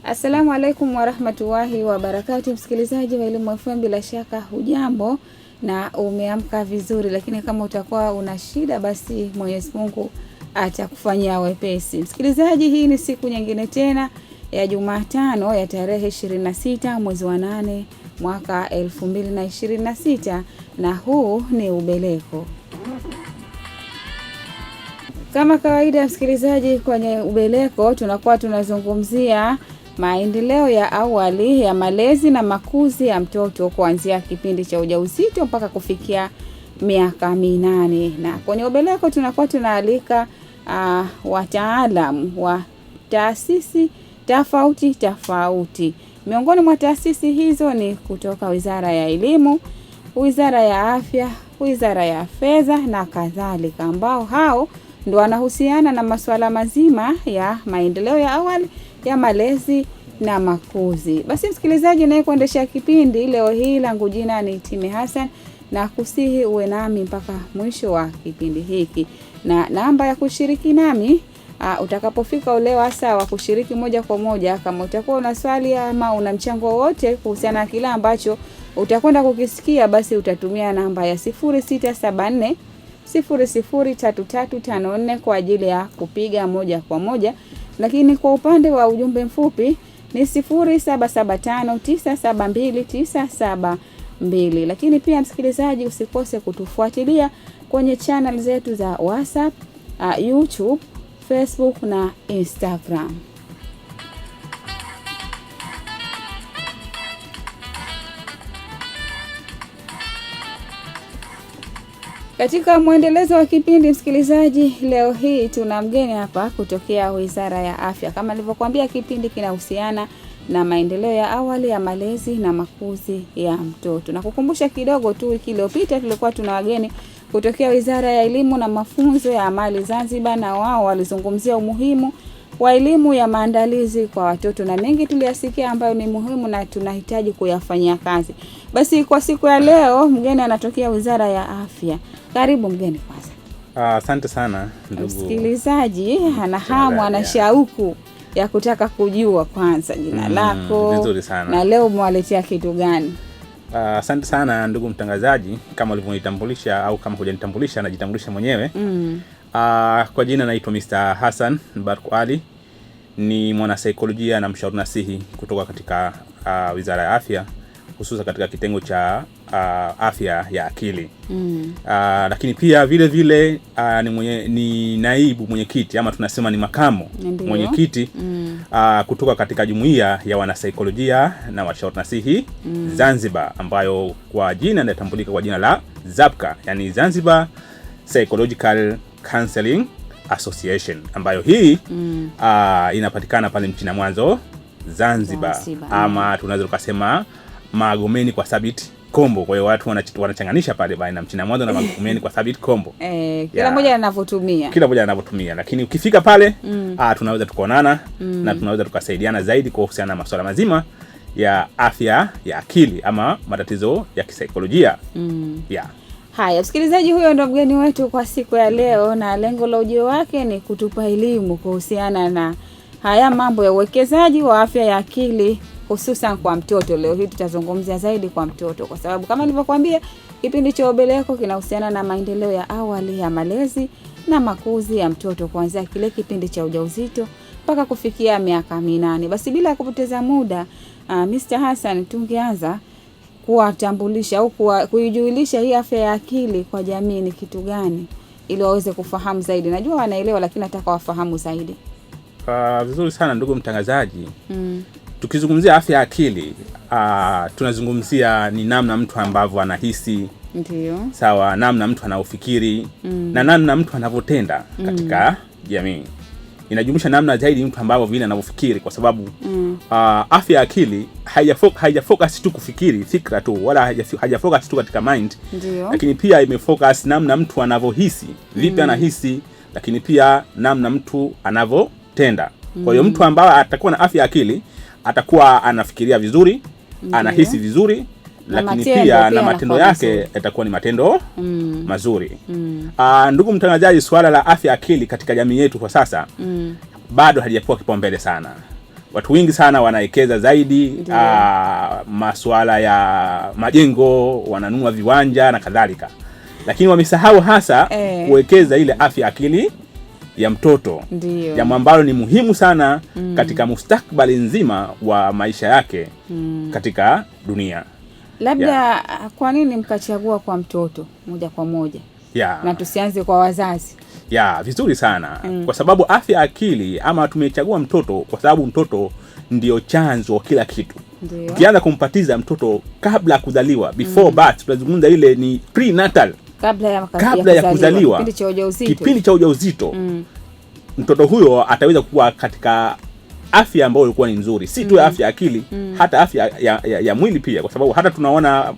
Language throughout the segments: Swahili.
Assalamu alaikum warahmatullahi wabarakatuh. Msikilizaji wa Elimu FM, bila shaka hujambo na umeamka vizuri, lakini kama utakuwa una shida basi Mwenyezi Mungu atakufanyia wepesi. Msikilizaji, hii ni siku nyingine tena ya Jumatano ya tarehe 26 mwezi wa 8 mwaka 2026 na huu ni Ubeleko. Kama kawaida msikilizaji, kwenye Ubeleko tunakuwa tunazungumzia maendeleo ya awali ya malezi na makuzi ya mtoto kuanzia kipindi cha ujauzito mpaka kufikia miaka 8. Na kwenye Ubeleko tunakuwa tunaalika wataalamu wa taasisi tofauti. Miongoni mwa taasisi hizo ni kutoka Wizara ya Elimu, Wizara ya Afya, Wizara ya Fedha na kadhalika, ambao hao ndio wanahusiana na masuala mazima ya maendeleo ya awali ya malezi na makuzi. Basi msikilizaji, naye kuendesha kipindi leo hii, langu jina ni Timi Hassan, na kusihi uwe nami mpaka mwisho wa kipindi hiki. Na namba ya kushiriki nami utakapofika ule wasaa wa kushiriki moja kwa moja, kama utakuwa una swali ama una mchango wote kuhusiana na kila ambacho utakwenda kukisikia, basi utatumia namba ya 0674 003354 kwa ajili ya kupiga moja kwa moja. Lakini kwa upande wa ujumbe mfupi ni 0775972972. Lakini pia msikilizaji, usikose kutufuatilia kwenye channel zetu za WhatsApp, YouTube, Facebook na Instagram. Katika mwendelezo wa kipindi msikilizaji, leo hii tuna mgeni hapa kutokea Wizara ya Afya. Kama nilivyokuambia, kipindi kinahusiana na maendeleo ya awali ya malezi na makuzi ya mtoto. Na kukumbusha kidogo tu, wiki iliyopita tulikuwa tuna wageni kutokea Wizara ya Elimu na Mafunzo ya Amali Zanzibar, na wao walizungumzia umuhimu wa elimu ya maandalizi kwa watoto, na mengi tuliyasikia ambayo ni muhimu na tunahitaji kuyafanyia kazi. Basi kwa siku ya leo mgeni anatokea Wizara ya Afya. Karibu mgeni kwanza. Asante sana ndugu. Msikilizaji ana hamu, ana shauku ya kutaka kujua kwanza jina lako. Vizuri sana. Na leo umewaletea kitu gani? Asante sana ndugu mtangazaji, kama ulivyonitambulisha au kama hujanitambulisha najitambulisha mwenyewe. Kwa jina naitwa Mr. Hassan Barku Ali, ni mwanasaikolojia na mshauri nasihi kutoka katika Wizara ya Afya, hususan katika kitengo cha afya ya akili. Lakini pia vile ni naibu mwenyekiti, ama tunasema ni makamu mwenyekiti kutoka katika jumuiya ya wanasaikolojia na washauri nasihi Zanzibar, ambayo kwa jina inatambulika kwa jina la ZAPCA, yani Zanzibar Psychological Counseling Association, ambayo hii inapatikana pale mchina Mwanzo Zanzibar, ama tunaweza kusema Magomeni kwa Thabit Kombo. Kwa hiyo watu wanachanganisha pale baina mchina Mwanzo na Magomeni kwa Thabit Kombo. Kila mmoja anavyotumia. Lakini ukifika pale tunaweza tukaonana na tunaweza tukasaidiana zaidi kwa kuhusiana na masuala mazima ya afya ya akili ama matatizo ya kisaikolojia. Haya msikilizaji, huyo ndo mgeni wetu kwa siku ya leo, na lengo la ujio wake ni kutupa elimu kuhusiana na haya mambo ya uwekezaji wa afya ya akili, hususan kwa mtoto. Leo hii tutazungumzia zaidi kwa mtoto, kwa sababu kama nilivyokuambia, kipindi cha Ubeleko kinahusiana na maendeleo ya awali ya malezi na makuzi ya mtoto kuanzia kile kipindi cha ujauzito mpaka kufikia miaka 8. Basi bila kupoteza muda, Mr. Hassan, tungeanza kuwatambulisha au kuijulisha hii afya ya akili kwa jamii ni kitu gani, ili waweze kufahamu zaidi. Najua wanaelewa, lakini nataka wafahamu zaidi. Vizuri sana ndugu mtangazaji. Tukizungumzia afya ya akili, tunazungumzia ni namna mtu ambavyo anahisi, ndio sawa, namna mtu anaofikiri na namna mtu anavyotenda katika jamii. Inajumuisha namna zaidi mtu ambavyo vile anavyofikiri, kwa sababu afya ya akili haijafocus tu kufikiri fikra tu, wala haijafocus tu katika mind. Ndiyo. Lakini pia imefocus namna mtu anavyohisi, vipi anahisi, lakini pia namna mtu anavyotenda. Kwa hiyo mtu ambaye atakuwa na afya ya akili atakuwa anafikiria vizuri, anahisi vizuri, lakini pia na matendo yake yatakuwa ni matendo mazuri. Ndugu mtangazaji, swala la afya akili katika jamii yetu kwa sasa bado halijapewa kipaumbele sana. watu wengi sana wanaekeza zaidi masuala ya majengo, wananunua viwanja na kadhalika, lakini wamesahau hasa kuwekeza ile afya akili ya mtoto, jambo ambalo ni muhimu sana katika mustakabali nzima wa maisha yake katika dunia. Labda kwa nini mkachagua kwa mtoto moja kwa moja na tusianze kwa wazazi? Vizuri sana. Kwa sababu afya akili, ama tumechagua mtoto kwa sababu mtoto ndio chanzo kila kitu. Ukianza kumpatiza mtoto kabla ya kuzaliwa, before birth, tunazungumza ile ni prenatal, kabla ya kuzaliwa, kipindi cha ujauzito, mtoto huyo ataweza kuwa katika afya ambayo ilikuwa ni nzuri, si tu afya akili, hata afya ya mwili pia, kwa sababu hata tunaona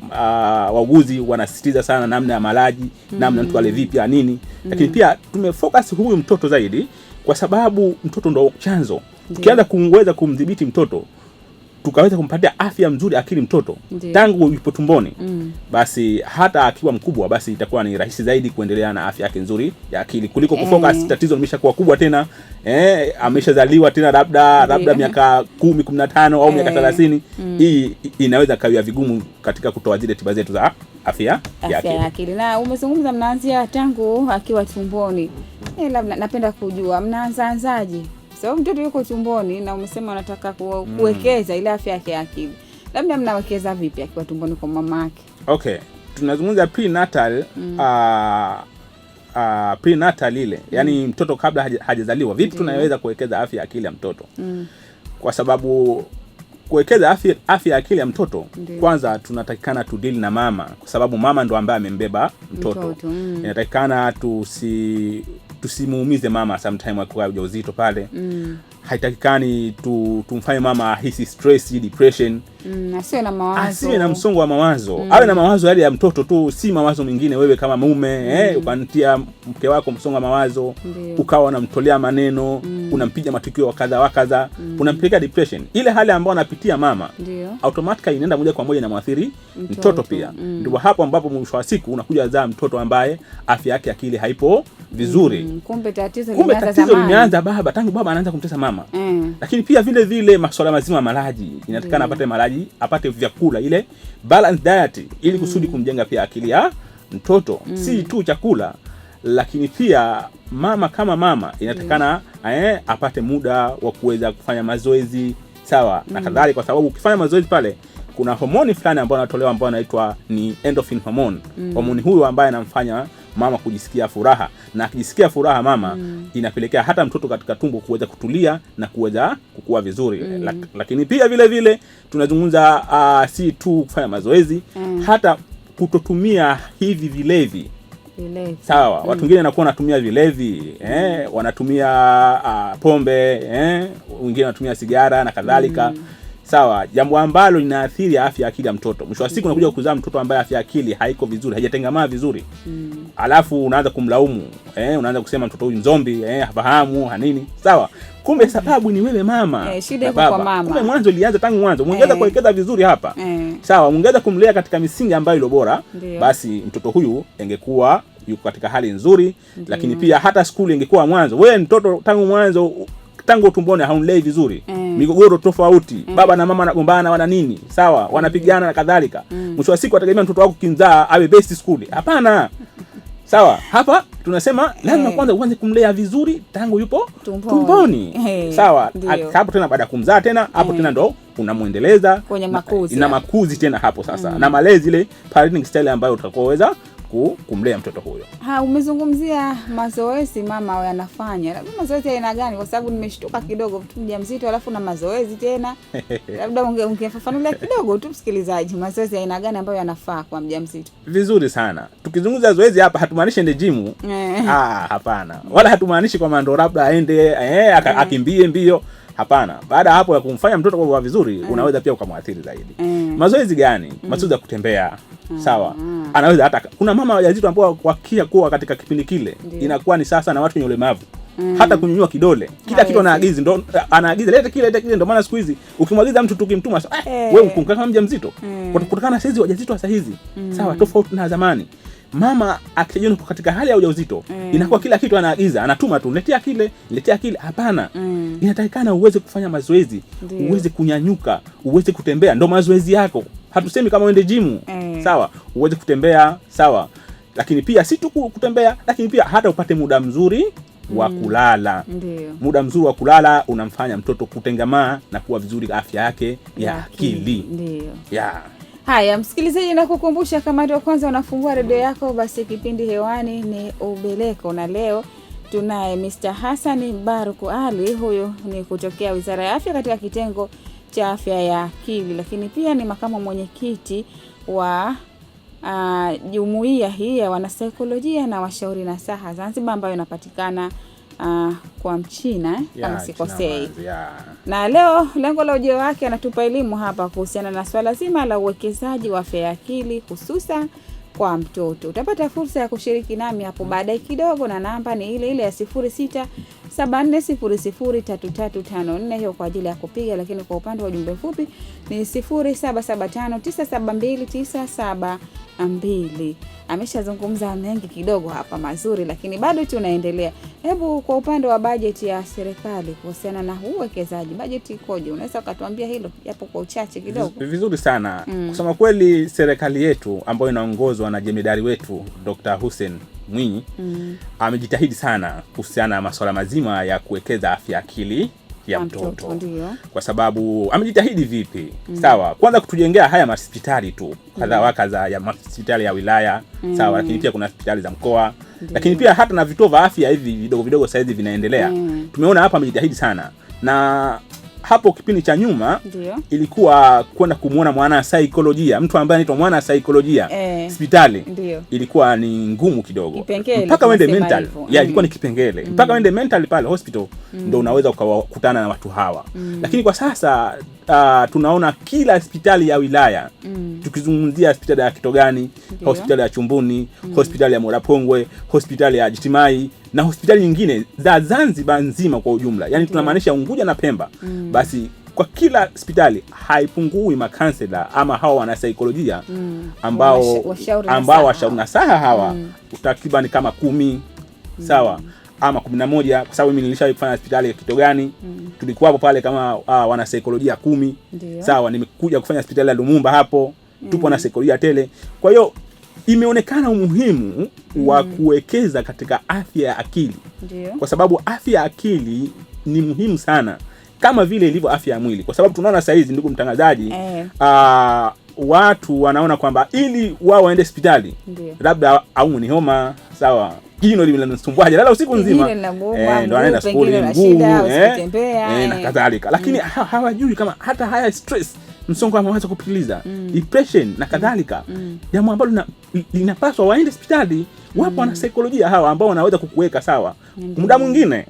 wauguzi wanasisitiza sana namna ya malaji, namna mtu ale vipi nini, lakini pia tumefocus huyu mtoto zaidi kwa sababu mtoto ndo chanzo. Tukianza kuweza kumdhibiti mtoto, tukaweza kumpatia afya mzuri akili mtoto tangu yupo tumboni, basi hata akiwa mkubwa, basi itakuwa ni rahisi zaidi kuendelea na afya yake nzuri ya akili kuliko kufocus tatizo limeshakuwa kubwa tena, ameshazaliwa tena labda miaka 10, 15 au miaka 30. Hii inaweza kawia vigumu katika kutoa zile tiba zetu za afya ya akili. Na umezungumza mnaanzia tangu akiwa tumboni. Labda napenda kujua mnaanzaje? Sababu mtoto yuko tumboni na umesema unataka kuwekeza ile afya yake ya akili. Labda mnawekeza vipi akiwa tumboni kwa mama yake? Okay, tunazungumza prenatal, prenatal ile, yani mtoto kabla hajazaliwa. Vipi tunaweza kuwekeza afya ya akili ya mtoto? Kwa sababu kuwekeza afya ya akili ya mtoto, kwanza tunatakikana tudili na mama, kwa sababu mama ndo ambaye amembeba mtoto. Inatakikana tusimuumize mama sometime akiwa ujauzito pale. Haitakikani tumfanye mama hisi stress, depression, asiwe na msongo wa mawazo. Awe na mawazo yale ya mtoto tu, si mawazo mengine. Wewe kama mume ukantia mke wako msongo wa mawazo, ukawa unamtolea maneno, unampiga matukio kadha kadha, unampeleka depression. Ile hali ambayo anapitia mama, automatically inaenda moja kwa moja na muathiri mtoto pia. Ndio hapo ambapo mwisho wa siku unakuja kuzaa mtoto ambaye afya yake akili haipo vizuri. Kumbe tatizo limeanza baba, tangu baba anaanza kumtesa mama. Lakini pia vile masuala mazima malaji, inatakana apate malaji, apate vyakula, ile balanced diet, ili kusudi kumjenga pia akili ya mtoto. Si tu chakula, lakini pia mama kama mama inatakana apate muda wa kuweza kufanya mazoezi sawa na kadhalika, kwa sababu ukifanya mazoezi pale kuna homoni fulani ambayo inatolewa ambayo inaitwa ni endorphin hormone. Homoni huyo ambaye anamfanya mama kujisikia furaha, na akijisikia furaha mama inapelekea hata mtoto katika tumbo kuweza kutulia na kuweza kukua vizuri. Lakini pia vile tunazungumza si tu kufanya mazoezi, hata kutotumia hivi vilevi. Sawa, watu wengine wanakuwa wanatumia vilevi, wanatumia pombe, wengine wanatumia sigara na kadhalika. Sawa, jambo ambalo linaathiri afya ya akili ya mtoto. Mwisho wa siku unakuja kuzaa mtoto ambaye afya ya akili haiko vizuri, haijatengamaa vizuri. Alafu unaanza kumlaumu, unaanza kusema mtoto huyu zombi, hafahamu, hanini. Sawa, kumbe sababu ni wewe mama. Shida iko kwa mama. Kumbe mwanzo ilianza tangu mwanzo. Mungeweza kuwekeza vizuri hapa. Sawa, mungeweza kumlea katika misingi ambayo ilo bora, basi mtoto huyu ingekuwa yuko katika hali nzuri. Lakini pia hata shule ingekuwa mwanzo. Wewe mtoto tangu mwanzo, tangu tumboni haunlei vizuri, migogoro tofauti, baba na mama wanagombana, wana nini, sawa, wanapigana na kadhalika. Mwisho wa siku ategemea mtoto wako kinzaa awe best school? Hapana. Sawa, hapa tunasema lazima kwanza uanze kumlea vizuri tangu yupo tumboni. Sawa, hapo tena baada ya kumzaa tena hapo tena ndo unamuendeleza kwenye makuzi na makuzi tena hapo sasa, na malezi ile parenting style ambayo utakoweza kumlea mtoto huyo. Umezungumzia mazoezi mama yanafanya. Labda mazoezi aina gani? Kwa sababu nimeshtuka kidogo, mtu mjamzito alafu na mazoezi tena. Labda ungefafanulia kidogo tu msikilizaji, mazoezi aina gani ambayo yanafaa kwa mjamzito? Vizuri sana. Tukizungumza zoezi hapa hatumaanishi ende gym. Hapana. Wala hatumaanishi kwa ndo labda aende akimbie mbio. Hapana. Baada hapo ya kumfanya mtoto kwa vizuri, unaweza pia ukamwathiri zaidi. Mazoezi gani? Mazoezi ya kutembea. Sawa. Anaweza hata kuna mama wajawazito ambao wakia kuwa katika kipindi kile inakuwa ni sasa na watu wenye ulemavu. Hata kunyanyua kidole. Kila kitu anaagiza, ndo anaagiza lete kile ndio maana siku hizi ukimwagiza mtu tukimtuma wewe kama mjamzito. Kutokana na saizi wajawazito wa sasa hizi. Sawa, tofauti na zamani. mama akijiona katika hali ya ujauzito inakuwa kila kitu anaagiza, anatuma tu, letea kile. Hapana. Inatakikana uweze kufanya mazoezi, uweze kunyanyuka, uweze kutembea, ndo mazoezi yako. Hatusemi kama uende gym, sawa, uweze kutembea, sawa. Lakini pia si tu kutembea, lakini pia hata upate muda mzuri wa kulala. Muda mzuri wa kulala unamfanya mtoto kutengamaa na kuwa vizuri afya yake ya akili. Haya, msikilizaji, na kukumbusha kama ndio kwanza unafungua redio yako, basi kipindi hewani ni Ubeleko, na leo tunaye Mr. Hassan Baruku Ali. Huyu ni kutokea Wizara ya Afya katika kitengo cha afya ya akili, lakini pia ni makamu mwenyekiti wa jumuiya hii ya wanasaikolojia na washauri nasaha Zanzibar, ambayo inapatikana kwa Mchina kama sikosei. Na leo lengo la ujio wake anatupa elimu hapa kuhusiana na swala zima la uwekezaji wa afya ya akili hususan kwa mtoto. Utapata fursa ya kushiriki nami hapo baadaye kidogo, na namba ni ile ile ya 0674003354, hiyo kwa ajili ya kupiga, lakini kwa upande wa ujumbe mfupi ni 0775972972. Ameshazungumza mengi kidogo hapa mazuri, lakini bado tunaendelea. Hebu kwa upande wa bajeti ya serikali kuhusiana na uwekezaji, bajeti ikoje? Unaweza ukatuambia hilo japo kwa uchache kidogo? Vizuri sana. Kusema kweli, serikali yetu ambayo inaongozwa na jemedari wetu Dr. Hussein Mwinyi amejitahidi sana kuhusiana na masuala mazima ya kuwekeza afya akili ya mtoto. Kwa sababu amejitahidi vipi? Sawa, kwanza kutujengea haya hospitali tu kadha ya hospitali ya wilaya, sawa, lakini pia kuna hospitali za mkoa, lakini pia hata na vituo vya afya hivi vidogo vidogo saizi vinaendelea. Tumeona hapa amejitahidi sana, na hapo kipindi cha nyuma ilikuwa kwenda kumuona mwana saikolojia, mtu ambaye anaitwa mwana saikolojia hospitali, ilikuwa ni ngumu kidogo. Mpaka wende mental, ilikuwa ni kipengele. Mpaka wende mental pale hospital ndio unaweza ukakutana na watu hawa. Lakini kwa sasa tunaona kila hospitali ya wilaya, tukizungumzia hospitali ya Kitogani, hospitali ya Chumbuni, hospitali ya Morapongwe, hospitali ya Jitimai na hospitali nyingine za Zanzibar nzima kwa ujumla, yani tunamaanisha Unguja na Pemba. Basi kwa kila hospitali haipungui makansela ama hawa wana saikolojia ambao washauri nasaha hawa takriban kama 10, sawa, ama 11, kwa sababu mimi nilishawahi kufanya hospitali ya Kitogani. Tulikuwa hapo pale kama wana saikolojia 10, sawa. Nimekuja kufanya hospitali ya Lumumba hapo, tupo na saikolojia tele. Kwa hiyo imeonekana umuhimu wa kuwekeza katika afya ya akili. Kwa sababu afya ya akili ni muhimu sana kama vile ilivyo afya ya mwili. Kwa sababu tunaona saa hizi, ndugu mtangazaji, watu wanaona kwamba ili wao waende hospitali labda au ni homa, sawa, jino linasumbuaje lala usiku nzima, ndio anaenda skuli ngumu na kadhalika. Lakini hawajui kama hata haya stress, msongo wa mawazo kupitiliza, depression na kadhalika, jambo ambalo linapaswa waende hospitali. Wapo wana saikolojia hawa ambao wanaweza kukuweka sawa muda mwingine.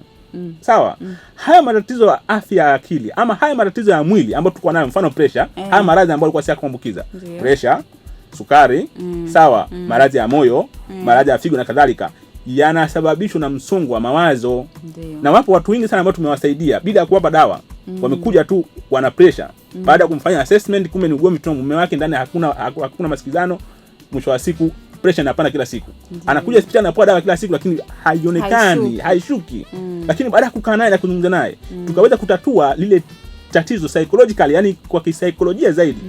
Sawa. Haya matatizo ya afya ya akili ama haya matatizo ya mwili ambayo tulikuwa nayo, mfano pressure, haya maradhi ambayo yalikuwa si kuambukiza, pressure, sukari, sawa, maradhi ya moyo, maradhi ya figo na kadhalika, yanasababishwa na msongo wa mawazo. Na wapo watu wengi sana ambao tumewasaidia bila kuwapa dawa. Wamekuja tu wana pressure, baada ya kumfanya assessment kumbe ni ugomvi tu mume wake ndani, hakuna masikizano, mwisho wa siku pressure inapanda kila siku. Anakuja hospitali anapewa dawa kila siku, lakini haionekani, haishuki. Lakini baada ya kukaa naye na kuzungumza naye, tukaweza kutatua lile tatizo psychologically, yani kwa kisaikolojia zaidi.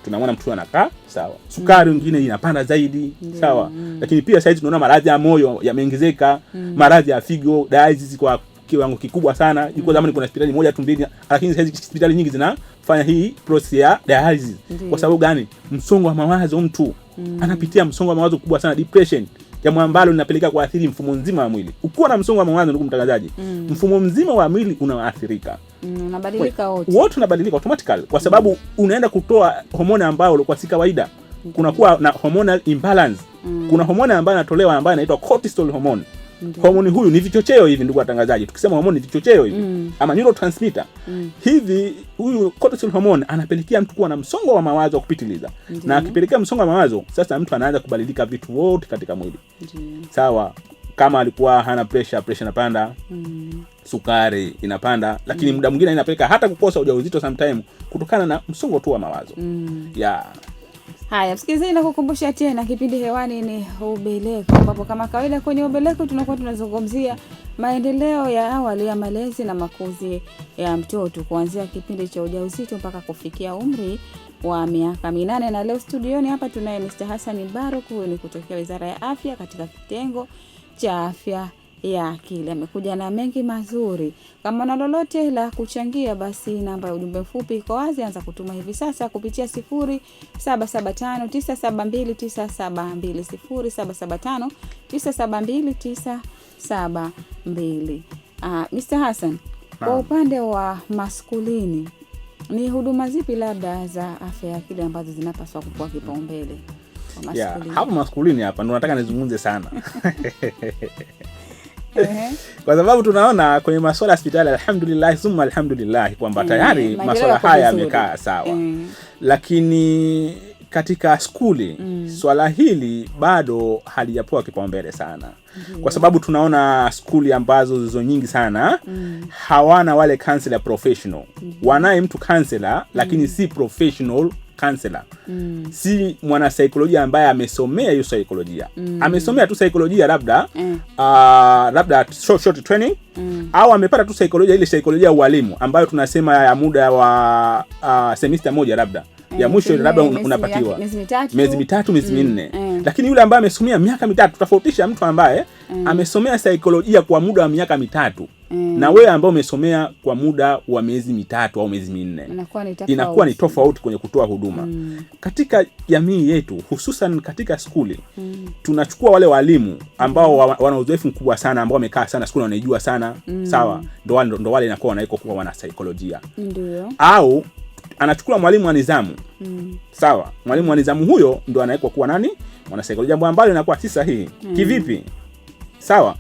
Tunamwona mtu anakaa sawa, sukari nyingine inapanda zaidi, sawa. Lakini pia sasa tunaona maradhi ya moyo yameongezeka, maradhi ya figo, dialysis kwa kiwango kikubwa sana. Yuko zamani kuna hospitali moja tu mbili, lakini sasa hospitali nyingi zinafanya hii process ya dialysis. Kwa sababu gani? Msongo wa mawazo, mtu anapitia msongo wa mawazo kubwa sana, depression, jambo ambalo linapeleka kuathiri mfumo mzima wa mwili. Ukiwa na msongo wa mawazo, ndugu mtangazaji, mfumo mzima wa mwili unaathirika. Unabadilika wote unabadilika automatically, kwa sababu unaenda kutoa homoni ambayo ilikuwa si kawaida. Kuna kuwa na hormonal imbalance. Kuna homoni ambayo inatolewa ambayo inaitwa cortisol hormone. Homoni huyu ni vichocheo hivi, ndugu watangazaji. Tukisema homoni ni vichocheo hivi ama neurotransmitter hivi, huyu cortisol hormone anapelekea mtu kuwa na msongo wa mawazo kupitiliza. Na akipelekea msongo wa mawazo, sasa mtu anaanza kubadilika vitu vyote katika mwili. Sawa, kama alikuwa hana pressure inapanda, sukari inapanda, lakini muda mwingine inapeleka hata kukosa ujauzito sometime kutokana na msongo tu wa mawazo. Haya, msikilizaji, nakukumbusha tena kipindi hewani ni Ubeleko, ambapo kama kawaida kwenye Ubeleko tunakuwa tunazungumzia maendeleo ya awali ya malezi na makuzi ya mtoto kuanzia kipindi cha ujauzito mpaka kufikia umri wa miaka 8. Na leo studioni hapa tunaye Mr. Hassan Baruk, huyu ni kutokea Wizara ya Afya katika kitengo cha afya ya akili. Amekuja na mengi mazuri. Kama na lolote la kuchangia, basi namba ya ujumbe mfupi iko wazi, anza kutuma hivi sasa kupitia 0775972972 0775972972. Mr. Hassan, kwa upande wa maskulini ni huduma zipi labda za afya ya akili ambazo zinapaswa kupewa kipaumbele kwa maskulini? Hapo maskulini hapa ndo nataka nizungumze sana. Kwa sababu tunaona kwenye masuala ya hospitali, alhamdulillah summa alhamdulillah, kwamba tayari masuala haya yamekaa sawa. Lakini katika skuli swala hili bado halijapewa kipaumbele sana. Kwa sababu tunaona skuli ambazo zizo nyingi sana hawana wale counselor professional. Wanaye mtu counselor lakini si professional counselor. Si mwana saikolojia ambaye amesomea hiyo saikolojia. Amesomea tu saikolojia labda short training au amepata tu saikolojia, ile saikolojia ualimu ambayo tunasema ya muda wa semester moja labda. Ya mwisho labda unapatiwa miezi mitatu, miezi minne. Lakini yule ambaye amesomea miaka mitatu, tofautisha mtu ambaye amesomea saikolojia kwa muda wa miaka mitatu na wewe ambao umesomea kwa muda wa miezi mitatu au miezi minne. Inakuwa ni tofauti kwenye kutoa huduma. Katika jamii yetu, hususan katika skuli, tunachukua wale walimu ambao wana uzoefu mkubwa sana, ambao wamekaa sana skuli, wanaijua sana. Sawa, ndo wale inakuwa wanaiko kuwa wana saikolojia. Ndio. Au anachukua mwalimu wa nidhamu. Sawa, mwalimu wa nidhamu huyo ndo anaikwa kuwa nani? Mwana saikolojia, ambayo inakuwa si sahihi. Kivipi? Sawa,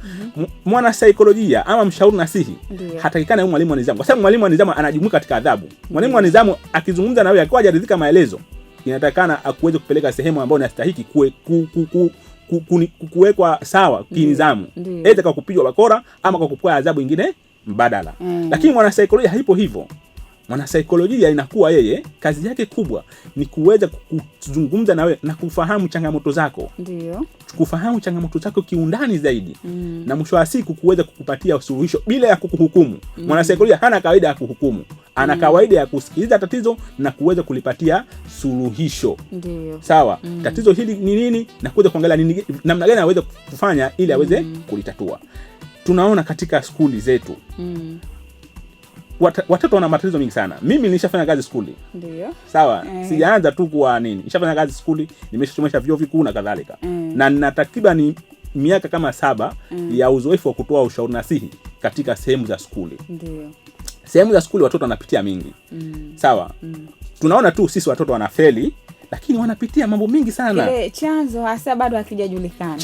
mwana saikolojia ama mshauri nasihi hatakikana yule mwalimu wa nidhamu, kwa sababu mwalimu wa nidhamu anajumuika katika adhabu. Mwalimu wa nidhamu akizungumza na wewe akiwa hajaridhika maelezo, inatakana akuweze kupeleka sehemu ambayo inastahili kuwekwa sawa kinidhamu, aidha kwa kupigwa bakora ama kwa kupewa adhabu nyingine mbadala. Lakini mwana saikolojia haipo hivyo. Mwana saikolojia inakuwa yeye kazi yake kubwa ni kuweza kuzungumza na wewe na kufahamu changamoto zako. Ndio. Kufahamu changamoto zako kiundani zaidi. Na mwisho wa siku kuweza kukupatia suluhisho bila ya kukuhukumu. Mwana saikolojia hana kawaida ya kuhukumu. Ana kawaida ya kusikiliza tatizo na kuweza kulipatia suluhisho. Ndio. Sawa. Tatizo hili ni nini na kuweza kuangalia nini, namna gani aweze kufanya ili aweze kulitatua. Tunaona katika skuli zetu watoto wana matatizo mingi sana. Mimi nilishafanya kazi skuli. Ndio. Sawa. Sijaanza tu kwa nini. Nilishafanya kazi skuli, nimeshasomesha vyuo vikuu na kadhalika. Na nina takriban miaka kama 7 ya uzoefu wa kutoa ushauri nasihi katika sehemu za skuli. Ndio. Sehemu za skuli watoto wanapitia mingi. Sawa. Tunaona tu sisi watoto wanafeli, lakini wanapitia mambo mingi sana. Kile chanzo hasa bado hakijajulikana.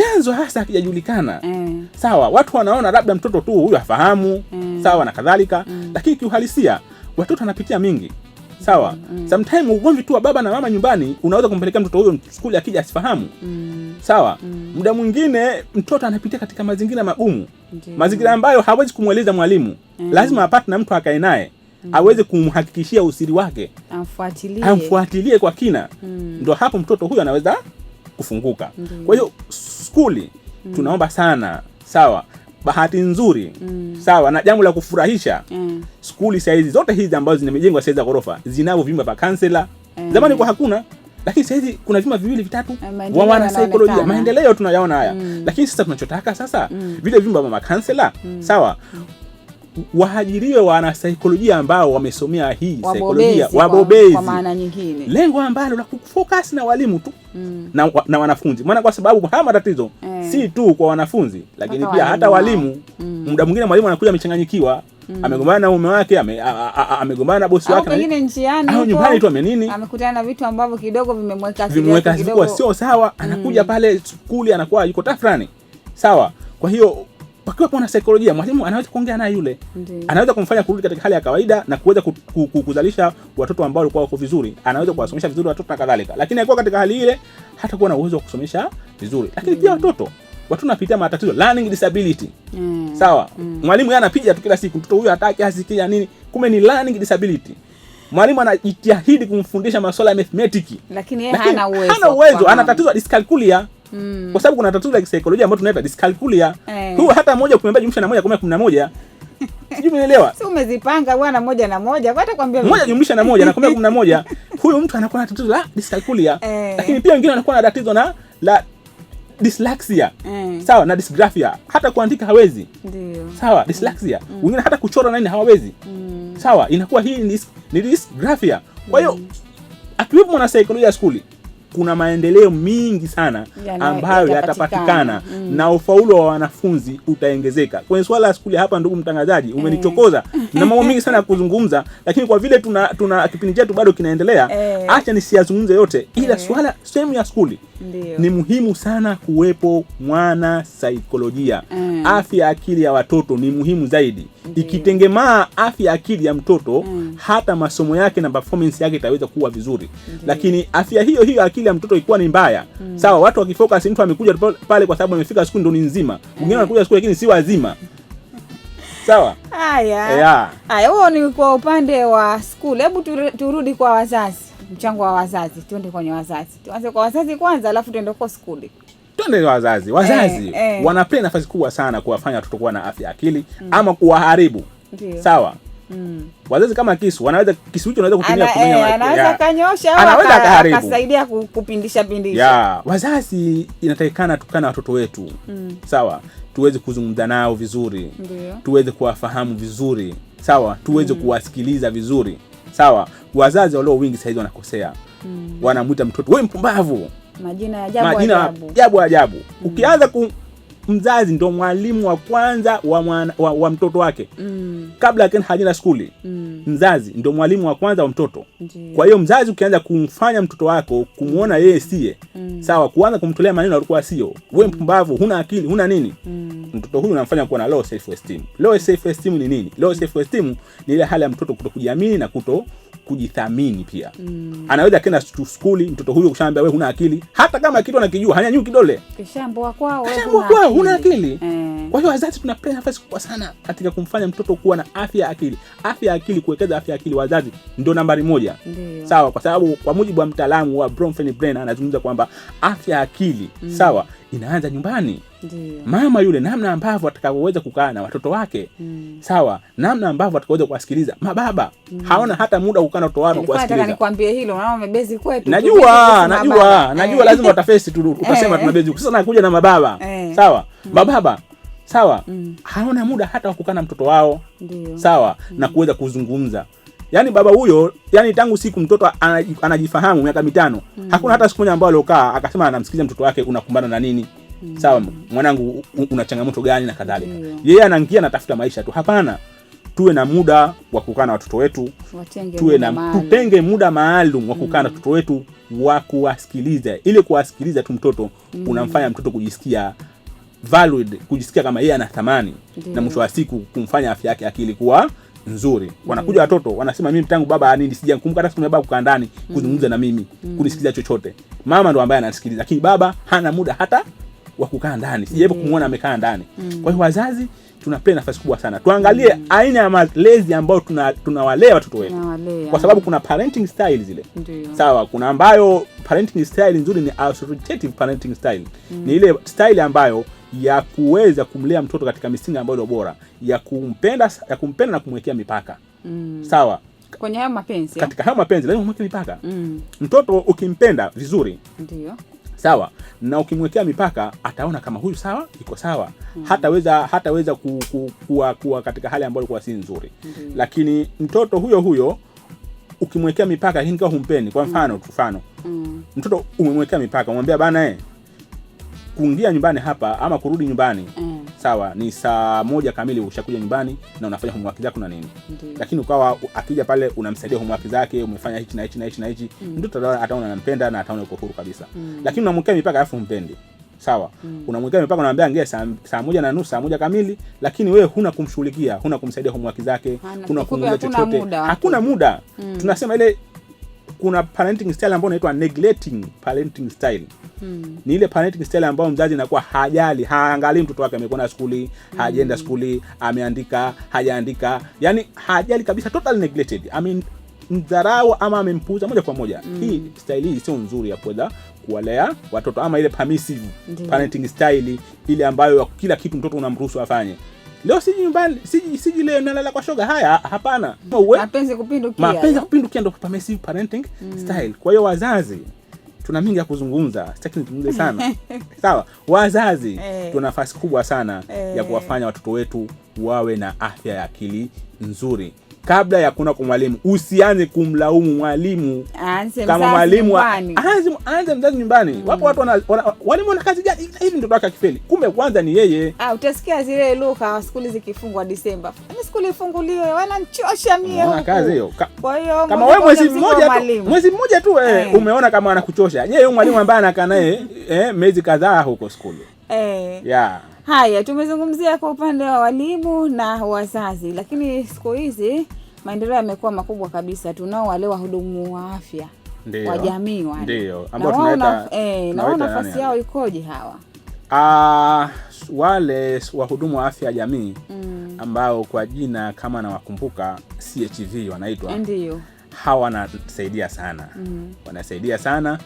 Sawa, watu wanaona labda mtoto tu huyu hafahamu, sawa na kadhalika, lakini kiuhalisia watoto wanapitia mingi. Sawa. Sometimes ugomvi tu wa baba na mama nyumbani unaweza kumpelekea mtoto huyo shule akija asifahamu. Sawa. Muda mwingine mtoto anapitia katika mazingira magumu. Mazingira ambayo hawezi kumweleza mwalimu. Lazima apate na mtu akae naye. Aweze kumhakikishia usiri wake, amfuatilie kwa kina. Ndio hapo mtoto huyo anaweza kufunguka. Kwa hiyo skuli tunaomba sana, sawa, bahati nzuri, sawa, na jambo la kufurahisha, skuli saizi zote hizi ambazo zimejengwa saizi za ghorofa zinavyo vyumba vya counselor. Zamani kwa hakuna, lakini saizi kuna vyumba 2-3 wa wana saikolojia. Maendeleo tunayaona haya. Lakini sasa tunachotaka sasa vile vyumba vya counselor, sawa, waajiriwe wana saikolojia ambao wamesomea hii saikolojia, wabobezi kwa maana nyingine. Lengo ambalo la kufocus na walimu tu na wanafunzi. Maana kwa sababu haya matatizo si tu kwa wanafunzi, lakini pia hata walimu. Muda mwingine mwalimu anakuja amechanganyikiwa, amegombana na mume wake, amegombana na bosi wake, pengine njiani au nyumbani tu amenini, amekutana na vitu ambavyo kidogo vimemweka kidogo sio sawa, anakuja pale skuli anakuwa yuko tafrani. Sawa. Kwa hiyo pakiwa kuna saikolojia, mwalimu anaweza kuongea naye yule. Anaweza kumfanya kurudi katika hali ya kawaida na kuweza kuzalisha watoto ambao walikuwa wako vizuri. Anaweza kuwasomesha vizuri watoto na kadhalika. Lakini akiwa katika hali ile hata kuwa na uwezo wa kusomesha vizuri. Lakini pia watu wanapitia matatizo, learning disability. Sawa. Mwalimu yeye anapiga tu kila siku, mtoto huyu hataki asikia nini, kumbe ni learning disability. mwalimu anajitahidi kumfundisha masuala ya mathematics, lakini yeye hana uwezo, ana tatizo la dyscalculia. Kwa sababu kuna tatizo la kisaikolojia ambalo tunaita dyscalculia. Huwa hata moja kuambia jumlisha na moja 11. Sijui umeelewa? Si umezipanga bwana moja na moja, kwa hata kwambia moja jumlisha na moja na 11. Huyo mtu anakuwa na tatizo la dyscalculia. Lakini pia wengine wanakuwa na tatizo la dyslexia. Sawa, na dysgraphia. Hata kuandika hawezi. Ndio. Sawa, dyslexia. Wengine hata kuchora na nini hawawezi. Sawa, inakuwa hii ni dysgraphia. Kwa hiyo akiwepo mwana saikolojia skuli, kuna maendeleo mingi sana ambayo yatapatikana na ufaulu wa wanafunzi utaongezeka. Kwenye swala la skuli hapa, ndugu mtangazaji, umenichokoza na mambo mengi sana ya kuzungumza, lakini kwa vile tuna kipindi chetu bado kinaendelea, acha nisiyazungumze yote, ila swala sehemu ya skuli ni muhimu sana kuwepo mwana saikolojia. Afya ya akili ya watoto ni muhimu zaidi. Ikitengemaa afya ya akili ya mtoto, hata masomo yake na performance yake itaweza kuwa vizuri. Lakini afya hiyo akili ya mtoto ikiwa ni mbaya, sawa, watu wakifocus, mtu amekuja pale kwa sababu amefika skuli ndo ni nzima, mwingine anakuja skuli lakini si wazima. Sawa? Haya, huo ni kwa upande wa skuli. Hebu turudi kwa wazazi. Mchango wa wazazi, tuende kwenye wazazi. Tuanze kwa wazazi kwanza, alafu tuende kwa skuli. Tuende kwa wazazi. Wazazi wanaplay nafasi kubwa sana kuwafanya watoto kuwa na afya akili ama kuwaharibu. Sawa? Wazazi kama kisu, kisu hicho unaweza kutumia kumenya, anaweza kanyosha au akasaidia kupindisha. Wazazi inatakikana tukana watoto wetu. Sawa? Tuweze kuzungumza nao vizuri. Tuweze kuwafahamu vizuri. Sawa? Tuweze kuwasikiliza vizuri. Sawa, wazazi walio wingi sasa hivi wanakosea. Wanamuita mtoto wewe mpumbavu. Majina ya ajabu. Ukianza mzazi ndo mwalimu wa kwanza wa mtoto wake. Kabla yake hajina skuli. Mzazi ndo mwalimu wa kwanza wa mtoto. Kwa hiyo mzazi ukianza kumfanya mtoto wako kumuona yeye siye, sawa, kuanza kumtolea maneno alikuwa sio, wewe mpumbavu, huna akili, huna nini, mtoto huyu unamfanya kuwa na low self esteem. Low self esteem ni nini? Low self esteem ni ile hali ya mtoto kutokujiamini na kujithamini pia. Anaweza kenda skuli, mtoto huyo kushaambia wewe huna akili, hata kama kitu anakijua hanyanyui kidole. Kishamboa kwao huna akili. Kwa hiyo wazazi tunaplay nafasi kubwa sana katika kumfanya mtoto kuwa na afya ya akili. Afya ya akili, kuwekeza afya ya akili, wazazi ndio nambari 1. Sawa, kwa sababu kwa mujibu wa mtaalamu wa Bronfenbrenner anazungumza kwamba afya ya akili, sawa, inaanza nyumbani. Mama yule, namna ambavyo atakaweza kukaa na watoto wake, sawa, namna ambavyo atakaweza kuwasikiliza. Mababa haona hata muda kukaa na watoto wao kuwasikiliza. Nataka nikwambie hilo, mama umebezi kwetu. Najua lazima utafesi tu utasema tunabezi. Sasa nakuja na mababa. Sawa, mababa, sawa, haona muda hata wa kukaa na mtoto wao. Sawa, na kuweza kuzungumza. Yaani baba huyo, yani tangu siku mtoto anajifahamu miaka 5, hakuna hata siku moja ambayo alokaa akasema anamsikiliza mtoto wake unakumbana na nini. Sawa, mwanangu una changamoto gani na kadhalika. Yeye anaingia na tafuta maisha tu. Hapana. Tuwe na muda wa kukaa na watoto wetu. Tutenge muda maalum wa kukaa na watoto wetu wa kuwasikiliza. Ile kuwasikiliza tu mtoto unamfanya mtoto kujisikia valued, kujisikia kama yeye ana thamani, na mwisho wa siku kumfanya afya yake akili kuwa nzuri. Wanakuja watoto wanasema mimi tangu baba nini sijakumbuka hata siku baba kukaa ndani kuzungumza na mimi, kunisikiliza chochote. Mama ndo ambaye anasikiliza, lakini baba hana muda hata wa kukaa ndani. Sijapo kumuona amekaa ndani. Kwa hiyo wazazi tunaplay nafasi kubwa sana. Tuangalie aina ya malezi ambayo tunawalea watoto wetu. Kwa sababu kuna parenting style zile. Sawa, kuna ambayo parenting style nzuri ni authoritative parenting style. Ni ile style ambayo ya kuweza kumlea mtoto katika misingi ambayo ni bora, ya kumpenda na kumwekea mipaka. Sawa. Kwenye hayo mapenzi. Katika hayo mapenzi lazima umweke mipaka. Mtoto ukimpenda vizuri, ndio. Sawa, na ukimwekea mipaka ataona kama huyu sawa, iko sawa. Hataweza kuwa katika hali ambayo kwa si nzuri. Lakini mtoto huyo ukimwekea mipaka lakini kwa humpendi, kwa mfano mtoto umemwekea mipaka, umwambia bana kuingia nyumbani hapa ama kurudi nyumbani, sawa, ni saa 1 kamili ushakuja nyumbani na unafanya homework zako na nini. Lakini ukawa akija pale unamsaidia homework zake, umefanya hichi na hichi na hichi na hichi, mtoto ataona anampenda na ataona uko huru kabisa. Lakini unamwekea mipaka alafu humpendi. Sawa, unamwekea mipaka, unamwambia ingia saa 1:30, saa 1 kamili, lakini wewe huna kumshughulikia, huna kumsaidia homework zake, huna kumwambia chochote, hakuna muda. Tunasema ile kuna parenting style ambayo inaitwa neglecting parenting style. Ni ile parenting style ambayo mzazi anakuwa hajali, haangalii mtoto wake amekwenda skuli, hajaenda skuli, ameandika, hajaandika, yani hajali kabisa, total neglected. I mean amemdharau ama amempuuza moja kwa moja. Hii style hii sio nzuri ya kuweza kuwalea watoto, ama ile permissive parenting style ile ambayo kila kitu mtoto unamruhusu afanye. Leo siji nyumbani, siji leo nalala kwa shoga. Haya, hapana. Mapenzi kupindukia ndio permissive parenting style. Kwa hiyo wazazi tuna mingi ya kuzungumza, sitaki nizungumze sana. Sawa, wazazi tuna nafasi kubwa sana ya kuwafanya watoto wetu wawe na afya ya akili nzuri. Kabla ya kuna kwa mwalimu, usianze kumlaumu mwalimu. Kama mwalimu aanze mzazi nyumbani. Wapo watu walimu wana kazi gani hivi ndio wake akifeli. Kumbe kwanza ni yeye. Utasikia zile lugha skuli zikifungwa Disemba. Ni skuli ifunguliwe, wananchosha mie huko. Kazi hiyo. Kwa hiyo kama wewe mwezi mmoja tu umeona kama anakuchosha. Je, yeye mwalimu ambaye anakaa naye miezi kadhaa huko skuli. Haya, tumezungumzia kwa upande wa walimu na wazazi, lakini siku hizi maendeleo yamekuwa makubwa kabisa. Tunao wale wahudumu wa afya wa jamii wale. Ndio, ambao tunaita naona nafasi yao ikoje hawa? Wale wahudumu wa afya ya jamii ambao kwa jina kama nawakumbuka CHV wanaitwa. Ndio. Hawa wanasaidia sana. Wanasaidia sana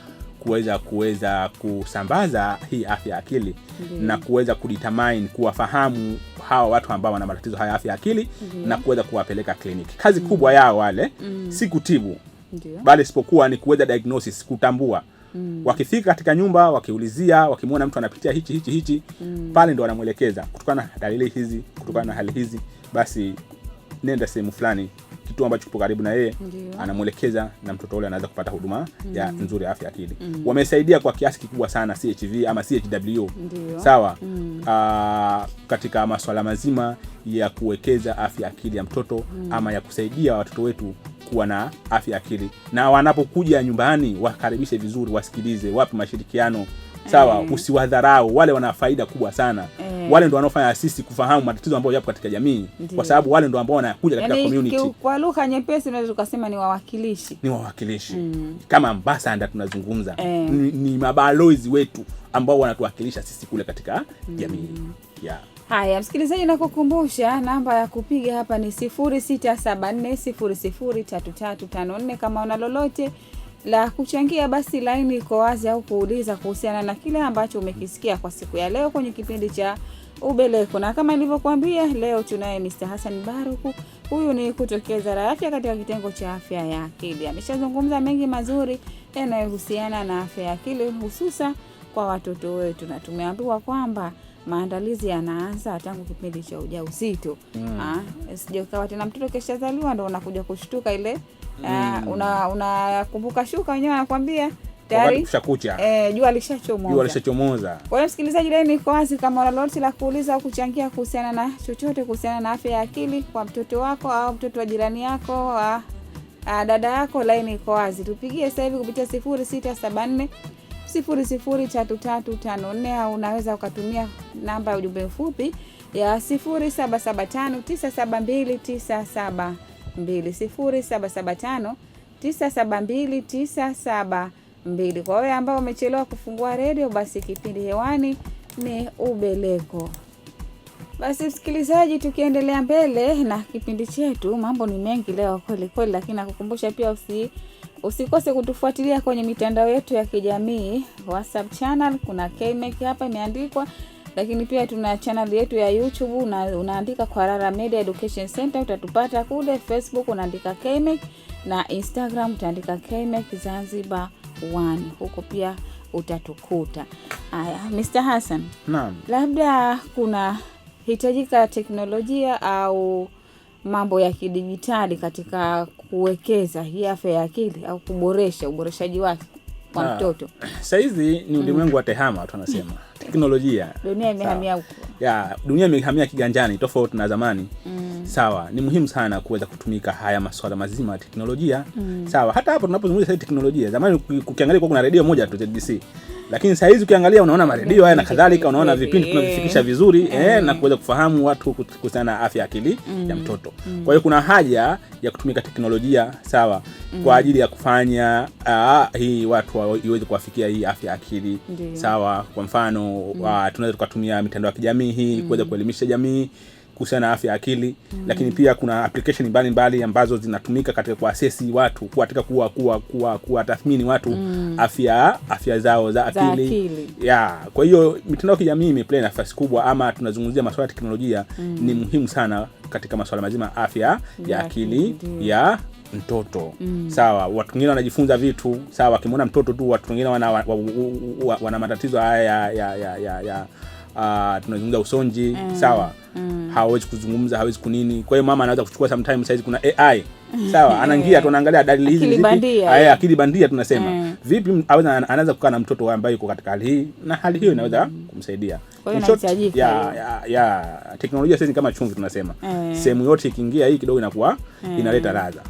kuweza kusambaza hii afya ya akili na kuweza kudetermine, kuwafahamu hawa watu ambao wana matatizo haya afya ya akili na kuweza kuwapeleka kliniki. Kazi kubwa yao wale si kutibu, bali isipokuwa ni kuweza diagnosis, kutambua. Wakifika katika nyumba, wakiulizia, wakimwona mtu anapitia hichi pale ndo wanamuelekeza kutokana na dalili hizi, kutokana na hali hizi, basi nenda sehemu fulani, kitu ambacho kipo karibu na yeye, anamuelekeza na mtoto yule anaweza kupata huduma ya nzuri ya afya akili. Wamesaidia kwa kiasi kikubwa sana CHV ama CHW. Sawa. Katika masuala mazima ya kuwekeza afya akili ya mtoto ama ya kusaidia watoto wetu kuwa na afya akili. Na wanapokuja nyumbani wakaribishe vizuri, wasikilize, wape mashirikiano. Sawa, usiwadharau, wale wana faida kubwa sana. Wale ndio wanaofanya sisi kufahamu matatizo ambayo yapo katika jamii. Kwa sababu wale ndio ambao wanakuja katika community. Kwa lugha nyepesi unaweza kusema ni wawakilishi. Kama ambassador tunazungumza. Ni mabalozi wetu ambao wanatuwakilisha sisi kule katika jamii. Haya, msikilizaji, nakukumbusha namba ya kupiga hapa ni 0674003354. Kama una lolote la kuchangia, basi line iko wazi, au kuuliza kuhusiana na kile ambacho umekisikia kwa siku ya leo kwenye kipindi cha Ubeleko. Na kama nilivyokuambia, leo tunaye Mr. Hassan Baruku. Huyu ni kutokea Wizara ya Afya katika kitengo cha afya ya akili. Ameshazungumza mengi mazuri yanayohusiana na afya ya akili, hususa kwa watoto wetu, na tumeambiwa kwamba maandalizi yanaanza tangu kipindi cha ujauzito. Sije ukawa tena mtoto keshazaliwa ndo unakuja kushtuka ile unakumbuka shuka wenyewe anakuambia tayari kushakucha. Jua lishachomoza. Kwa hiyo msikilizaji, leo niko wazi, kama una lolote la kuuliza au kuchangia kuhusiana na chochote kuhusiana na afya ya akili kwa mtoto wako au mtoto wa jirani yako, dada yako, line iko wazi. Tupigie sasa hivi kupitia 0674 003354, au unaweza ukatumia namba ya ujumbe mfupi ya 0775972972 0775972972. Kwa wewe ambao umechelewa kufungua redio, basi kipindi hewani ni Ubeleko. Basi msikilizaji, tukiendelea mbele na kipindi chetu, mambo ni mengi leo kweli, lakini nakukumbusha pia usikose kutufuatilia kwenye mitandao yetu ya kijamii. WhatsApp channel kuna KMEC hapa imeandikwa, lakini pia tuna channel yetu ya YouTube, unaandika kwa Rara Media Education Center utatupata kule. Facebook unaandika KMEC, na Instagram utaandika KMEC Zanzibar 1, huko pia utatukuta. Haya, Mr. Hassan. Naam. Labda kuna hitajika teknolojia au mambo ya kidijitali katika kuwekeza hii afya ya akili au uboreshaji wake kwa mtoto. Sasa hizi ni ulimwengu wa tehama tunasema. Teknolojia. Dunia imehamia huko. Dunia imehamia kiganjani tofauti na zamani. Sawa, ni muhimu sana kuweza kutumika haya masuala mazima ya teknolojia. Sawa, hata hapo tunapozungumzia sasa teknolojia, zamani ukiangalia kuna redio moja tu ZBC. Lakini sasa hizi ukiangalia unaona maredio haya na kadhalika, unaona vipindi tunavifikisha vizuri na kuweza kufahamu watu kuhusiana na afya akili ya mtoto. Kwa hiyo kuna haja ya kutumika teknolojia, sawa, kwa ajili ya kufanya hii watu iweze kuwafikia hii afya akili. Sawa, kwa mfano tunaweza kutumia mitandao ya kijamii hii kuweza kuelimisha jamii, kuhusiana na afya ya akili. Lakini pia kuna application mbalimbali ambazo zinatumika katika kuassess watu, katika kuwatathmini watu afya zao za akili. Kwa hiyo mitandao ya kijamii imeplay nafasi kubwa, ama tunazungumzia masuala ya teknolojia ni muhimu sana katika masuala mazima afya ya akili ya mtoto. Sawa, watu wengine wanajifunza vitu, sawa, kimwona mtoto tu, watu wengine wana matatizo haya ya tunazungumza usonji, sawa, hawezi kuzungumza, hawezi kunini. Kwa hiyo mama anaweza kuchukua sometimes, size kuna AI, sawa, anaingia tu anaangalia dalili hizi zipi, akili bandia tunasema. Vipi anaweza kukaa na mtoto ambaye yuko katika hali hii, na hali hiyo inaweza kumsaidia. Kwa hiyo inahitajika teknolojia sasa kama chumvi tunasema. Sehemu yote ikiingia hii kidogo inakuwa inaleta ladha.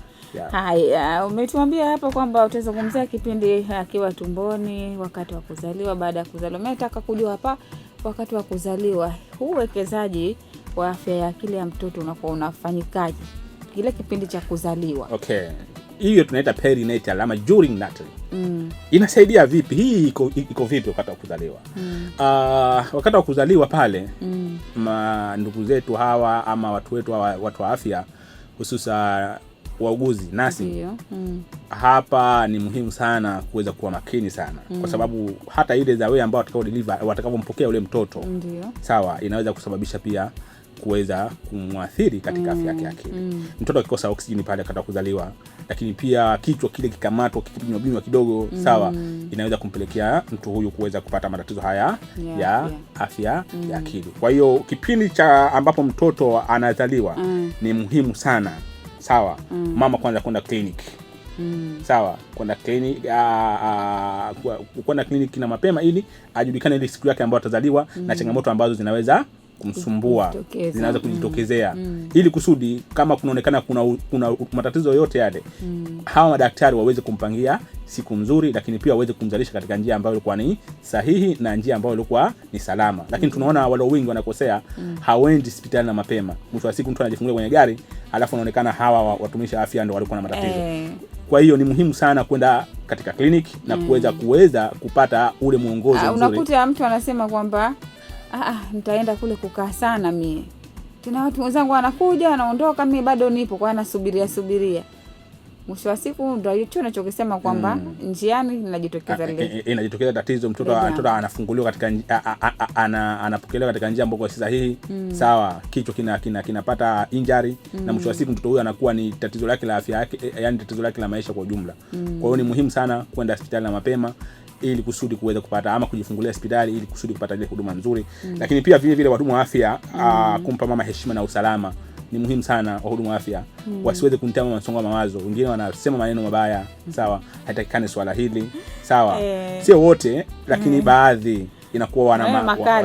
Haya, umetuambia hapa kwamba utazungumzia kipindi akiwa tumboni, wakati wa kuzaliwa, baada ya kuzaliwa. Mimi nataka kujua hapa wakati wa kuzaliwa, huu uwekezaji wa afya ya akili ya mtoto unakuwa unafanyikaje kile kipindi cha kuzaliwa? Okay. Hiyo tunaita perinatal ama during natal. Inasaidia vipi? Hii iko vipi wakati wa kuzaliwa? Wakati wa kuzaliwa pale, ndugu zetu hawa ama watu wetu hawa, watu wa afya, hususa wauguzi, nasi, hapa ni muhimu sana kuweza kuwa makini sana, kwa sababu hata ile za wewe ambao watakapompokea ule mtoto, sawa, inaweza kusababisha pia kuweza kumwathiri katika afya yake ya akili. Mtoto akikosa oksijeni pale wakati wa kuzaliwa, lakini pia kichwa kile kikamatwa, kikibinywa kidogo, sawa, inaweza kumpelekea mtu huyu kuweza kupata matatizo haya ya afya ya akili. Kwa hiyo kipindi cha ambapo mtoto anazaliwa ni muhimu sana, sawa, mama kwanza kwenda clinic. Sawa, kwenda clinic na mapema, ili ajulikane ile siku yake ambayo atazaliwa na changamoto ambazo zinaweza kumsumbua, zinaweza kujitokezea, ili kusudi kama kunaonekana kuna matatizo yote yale, hawa madaktari waweze kumpangia siku nzuri, lakini pia waweze kumzalisha katika njia ambayo ilikuwa ni sahihi na njia ambayo ilikuwa ni salama. Lakini tunaona wale wengi wanakosea, hawendi hospitali na mapema. Mwisho wa siku mtu anajifungulia kwenye gari, alafu anaonekana hawa watumishi afya ndio walikuwa na matatizo. Kwa hiyo ni muhimu sana kwenda katika clinic na kuweza kupata ule mwongozo mzuri. Unakuta mtu anasema kwamba nitaenda kule kukaa sana mie. Tuna watu wenzangu wanakuja, wanaondoka, mimi bado nipo kwa nasubiria. Mwisho wa siku ndio hicho ninachokisema kwamba njiani inajitokeza tatizo, mtoto anafunguliwa katika anapokelewa katika njia ambayo si sahihi, sawa, kichwa kinapata injury, na mwisho wa siku mtoto huyu anakuwa ni tatizo lake la afya yake, yani tatizo lake la maisha kwa ujumla. Kwa hiyo ni muhimu sana kwenda hospitali na mapema, ili kusudi kuweza kupata, ama kujifungulia hospitali ili kusudi kupata ile huduma nzuri. Lakini pia vile wahudumu wa afya kumpa mama heshima na usalama. Ni muhimu sana wahudumu wa afya wasiweze kumtia mama msongo wa mawazo. Wengine wanasema maneno mabaya, sawa, haitakikani swala hili, sawa. Sio wote, lakini baadhi inakuwa wanakuwa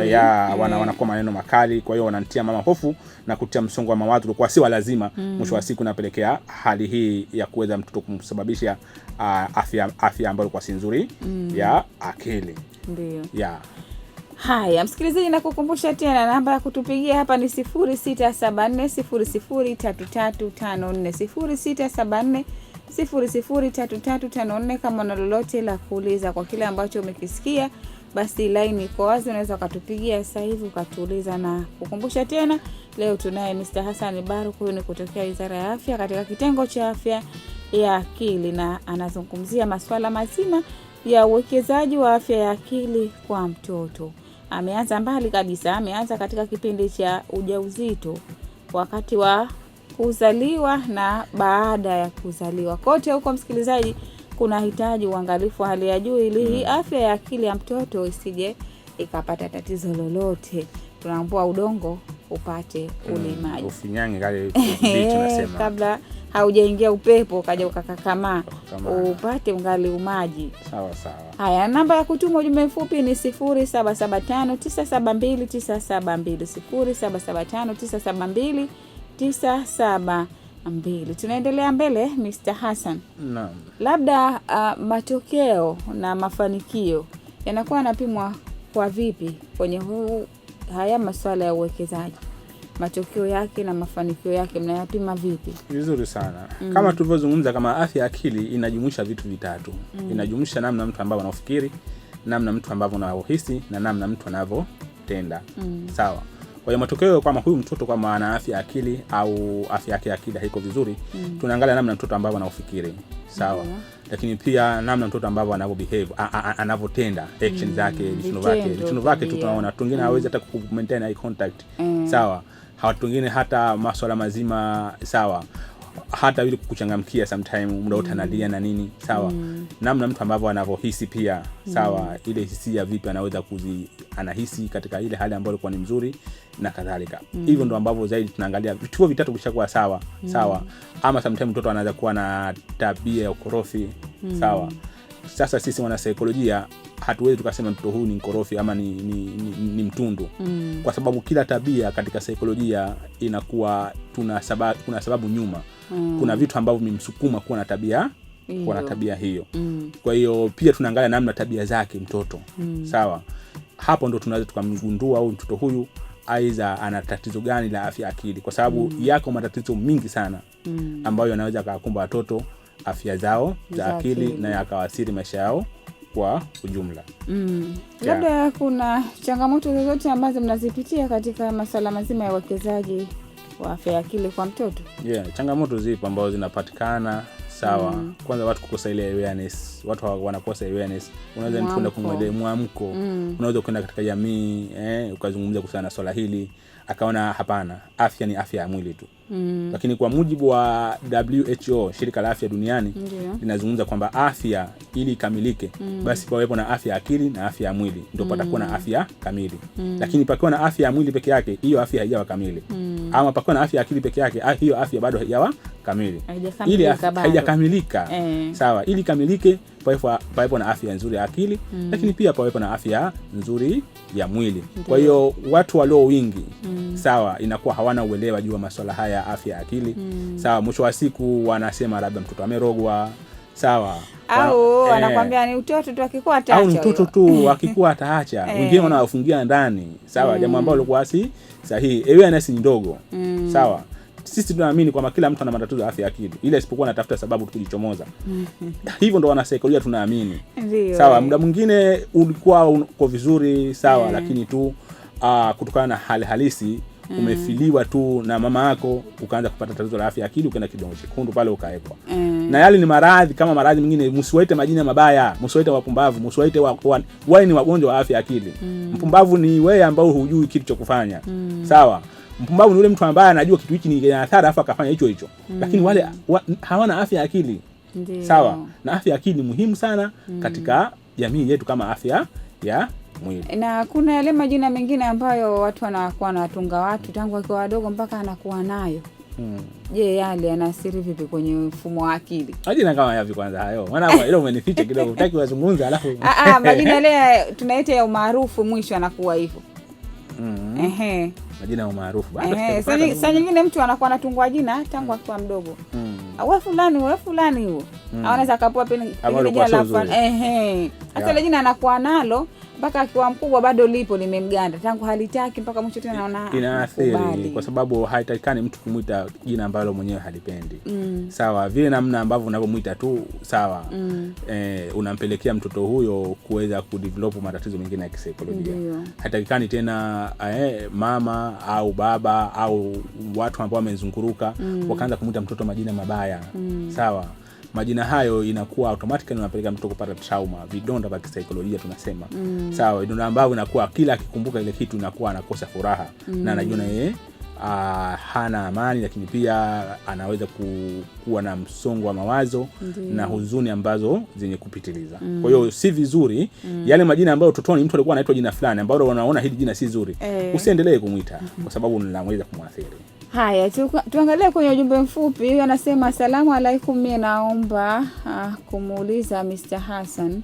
maneno makali, kwa hiyo wanamtia mama hofu na kutia msongo wa mawazo kwa si lazima. Mwisho wa siku napelekea hali hii ya kuweza mtoto kumsababisha afya ambayo kwa si nzuri ya akili. Ndio. Haya, msikilizaji, nakukumbusha tena namba ya kutupigia hapa ni 0674 003354 kama una lolote la kuuliza kwa kile ambacho umekisikia, basi line iko wazi, unaweza ukatupigia sasa hivi ukatuuliza. Na kukumbusha tena, leo tunaye Mr. Hassan Baruk, huyu ni kutokea Wizara ya Afya katika kitengo cha afya ya akili, na anazungumzia masuala mazima ya uwekezaji wa afya ya akili kwa mtoto. Ameanza mbali kabisa, ameanza katika kipindi cha ujauzito, wakati wa kuzaliwa na baada ya kuzaliwa. Kote huko, msikilizaji, kuna hitaji uangalifu hali ya juu ili hii afya ya akili ya mtoto isije ikapata tatizo lolote. Tunaambua udongo upate ulimaji. Ufinyange kale bichi nasema. Kabla haujaingia upepo kaja ukakakamaa, upate ungali umaji. Sawa. Haya, namba ya kutuma ujumbe mfupi ni 0775972972 0775972972. Tunaendelea mbele, Mr. Hassan. Naam. Labda matokeo na mafanikio yanakuwa yanapimwa kwa vipi kwenye haya masuala ya uwekezaji? Matokeo yake na mafanikio yake mnayapima vipi? Vizuri sana. Kama tulivyozungumza, kama afya ya akili inajumuisha vitu vitatu. Inajumuisha namna mtu ambavyo anafikiri, namna mtu ambavyo anahisi, na namna mtu anavyotenda. Sawa. Kwa hiyo matokeo kama huyu mtoto kama ana afya akili au afya yake akili haiko vizuri, tunaangalia namna mtoto ambavyo anaofikiri, sawa. Lakini pia namna mtoto ambavyo anavyo-behave, anavyotenda, action zake, vitendo vyake tunaona. Watu wengine hawezi hata ku-maintain eye contact, sawa. Watu wengine hata masuala mazima, sawa, hata ili kuchangamkia sometime muda wote analia na nini, sawa. Namna mtu ambavyo anavyohisi pia, sawa, ile hisia vipi anaweza anahisi katika ile hali ambayo ilikuwa ni mzuri na kadhalika. Hivyo ndo ambavyo zaidi tunaangalia. Vituo vitatu vishakuwa sawa, sawa. Ama sometime mtoto anaweza kuwa na tabia ya ukorofi, sawa. Sasa sisi wana saikolojia hatuwezi tukasema mtoto huyu ni mkorofi ama ni mtundu. Kwa sababu kila tabia katika saikolojia inakuwa kuna sababu nyuma. Kuna vitu ambavyo vimemsukuma kuwa na tabia hiyo. Kwa hiyo pia tunaangalia namna tabia zake mtoto. Sawa. Hapo ndo tunaweza tukamgundua au mtoto huyu aidha ana tatizo gani la afya akili, kwa sababu yako matatizo mingi sana ambayo yanaweza kukumba watoto afya zao za akili na yakawasiri maisha yao kwa ujumla. Labda kuna changamoto zozote ambazo mnazipitia katika masuala mazima ya uwekezaji wa afya akili kwa mtoto? Changamoto zipo ambazo zinapatikana, sawa. Kwanza watu kukosa ile awareness. Watu wanakosa awareness. Unaweza kwenda kumweleza mwamko. Unaweza kwenda katika jamii, ukazungumza kuhusiana na swala hili, akaona hapana, afya ni afya ya mwili tu. Lakini kwa mujibu wa WHO, shirika la afya duniani, linazungumza kwamba afya ili ikamilike, basi pawepo na afya ya akili na afya ya mwili, ndio patakuwa na afya kamili. Lakini pakiwa na afya ya mwili peke yake, hiyo afya haijawa kamili. Ama pakiwa na afya ya akili peke yake, hiyo afya bado haijawa kamili. Ili haijakamilika. Sawa, ili kamilike pawepo na afya nzuri ya akili, lakini pia pawepo na afya nzuri ya mwili. Kwa hiyo watu walio wingi, sawa, inakuwa hawana uelewa juu ya masuala haya afya ya akili. Sawa, mwisho wa siku wanasema labda mtoto amerogwa, sawa. Au anakuambia ni mtoto tu akikuwa ataacha. Au mtoto tu akikuwa ataacha. Wengine wanawafungia ndani, sawa, jambo ambalo lilikuwa si sahihi. Awareness ni ndogo. Sawa. Sisi tunaamini kwamba kila mtu ana matatizo ya afya ya akili, ile isipokuwa anatafuta sababu kujichomoza. Hivyo ndo wana saikolojia tunaamini. Sawa, muda mwingine ulikuwa uko vizuri, sawa, lakini tu kutokana na hali halisi umefiliwa tu na mama yako, ukaanza kupata tatizo la afya ya akili, ukaenda kidongo chekundu pale ukaekwa. Na yale ni maradhi kama maradhi mengine. Msiwaite majina mabaya, msiwaite wapumbavu, msiwaite wale ni wagonjwa wa afya ya akili. Mpumbavu ni wewe ambao hujui kitu cha kufanya. Sawa. Mpumbavu ni yule mtu ambaye anajua kitu hiki ni athari afa akafanya hicho. Lakini wale hawana afya ya akili. Sawa. Na afya ya akili ni muhimu sana katika jamii yetu kama afya ya mwili. Na kuna yale majina mengine ambayo watu wanakuwa wanatunga watu tangu wakiwa wadogo mpaka anakuwa nayo. Je, yale yanasiri vipi kwenye mfumo wa akili? Majina kama yapi kwanza hayo? Maana ile umenificha kidogo, utaki wazungumza alafu. Majina yale tunaita ya umaarufu mwisho anakuwa hivyo. Majina ya umaarufu bado. Sasa nyingine mtu anakuwa anatungwa jina tangu akiwa mdogo. Wewe fulani huo. Anaweza akapoa pengine jina la fulani. Hata ile jina anakuwa nalo mpaka akiwa mkubwa bado lipo limemganda, tangu halitaki mpaka mwisho tena anaona inaathiri, kwa sababu haitakikani mtu kumuita jina ambalo mwenyewe halipendi. Sawa, vile namna ambavyo unavyomuita tu, sawa, unampelekea mtoto huyo kuweza kudevelop matatizo mengine ya kisaikolojia. Haitakikani tena mama au baba au watu ambao wamezunguruka wakaanza kumuita mtoto majina mabaya. Sawa. Majina hayo inakuwa automatically unapeleka mtoto kupata trauma, vidonda vya kisaikolojia tunasema. Sawa, vidonda ambavyo inakuwa kila akikumbuka ile kitu inakuwa anakosa furaha na anajiona yeye hana amani, lakini pia anaweza kuwa na msongo wa mawazo na huzuni ambazo zenye kupitiliza. Kwa hiyo si vizuri yale majina ambayo utotoni mtu alikuwa anaitwa jina fulani ambalo unaona hili jina si zuri, usiendelee kumuita kwa sababu linaweza kumwathiri. Haya, tuangalie kwenye ujumbe mfupi. Huyu anasema asalamu alaikum, mimi naomba kumuuliza Mr. Hassan.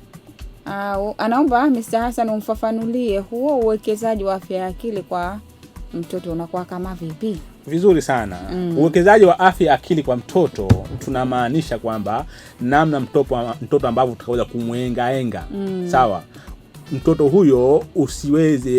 Anaomba Mr. Hassan umfafanulie huo uwekezaji wa afya ya akili kwa mtoto unakuwa kama vipi? Vizuri sana. Uwekezaji wa afya ya akili kwa mtoto tunamaanisha kwamba namna mtoto ambavyo tutaweza kumwengaenga. Sawa. Mtoto huyo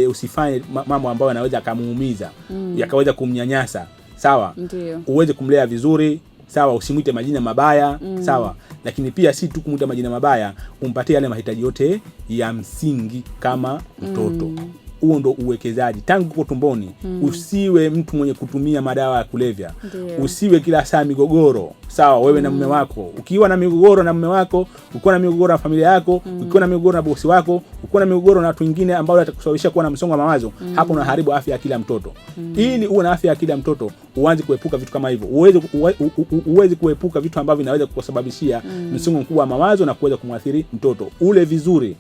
usifanye mambo ambayo yanaweza kumuumiza, yakaweza kumnyanyasa. Sawa? Ndiyo. Uweze kumlea vizuri, sawa, usimuite majina mabaya, sawa. Lakini pia si tu kumuita majina mabaya, umpatie yale mahitaji yote ya msingi kama mtoto. huo ndo uwekezaji tangu uko tumboni. Usiwe mtu mwenye kutumia madawa ya kulevya. Usiwe kila saa migogoro. Sawa, wewe na mume wako. Ukiwa na migogoro na mume wako, ukiwa na migogoro na familia yako, ukiwa na migogoro na bosi wako, ukiwa na migogoro na watu wengine ambao watakusababisha kuwa na msongo wa mawazo, hapo unaharibu afya ya kila mtoto. Ili uwe na afya ya kila mtoto, uanze kuepuka vitu kama hivyo. Uweze kuepuka vitu ambavyo vinaweza kukusababishia msongo mkubwa wa mawazo na kuweza kumwathiri mtoto. Ule vizuri.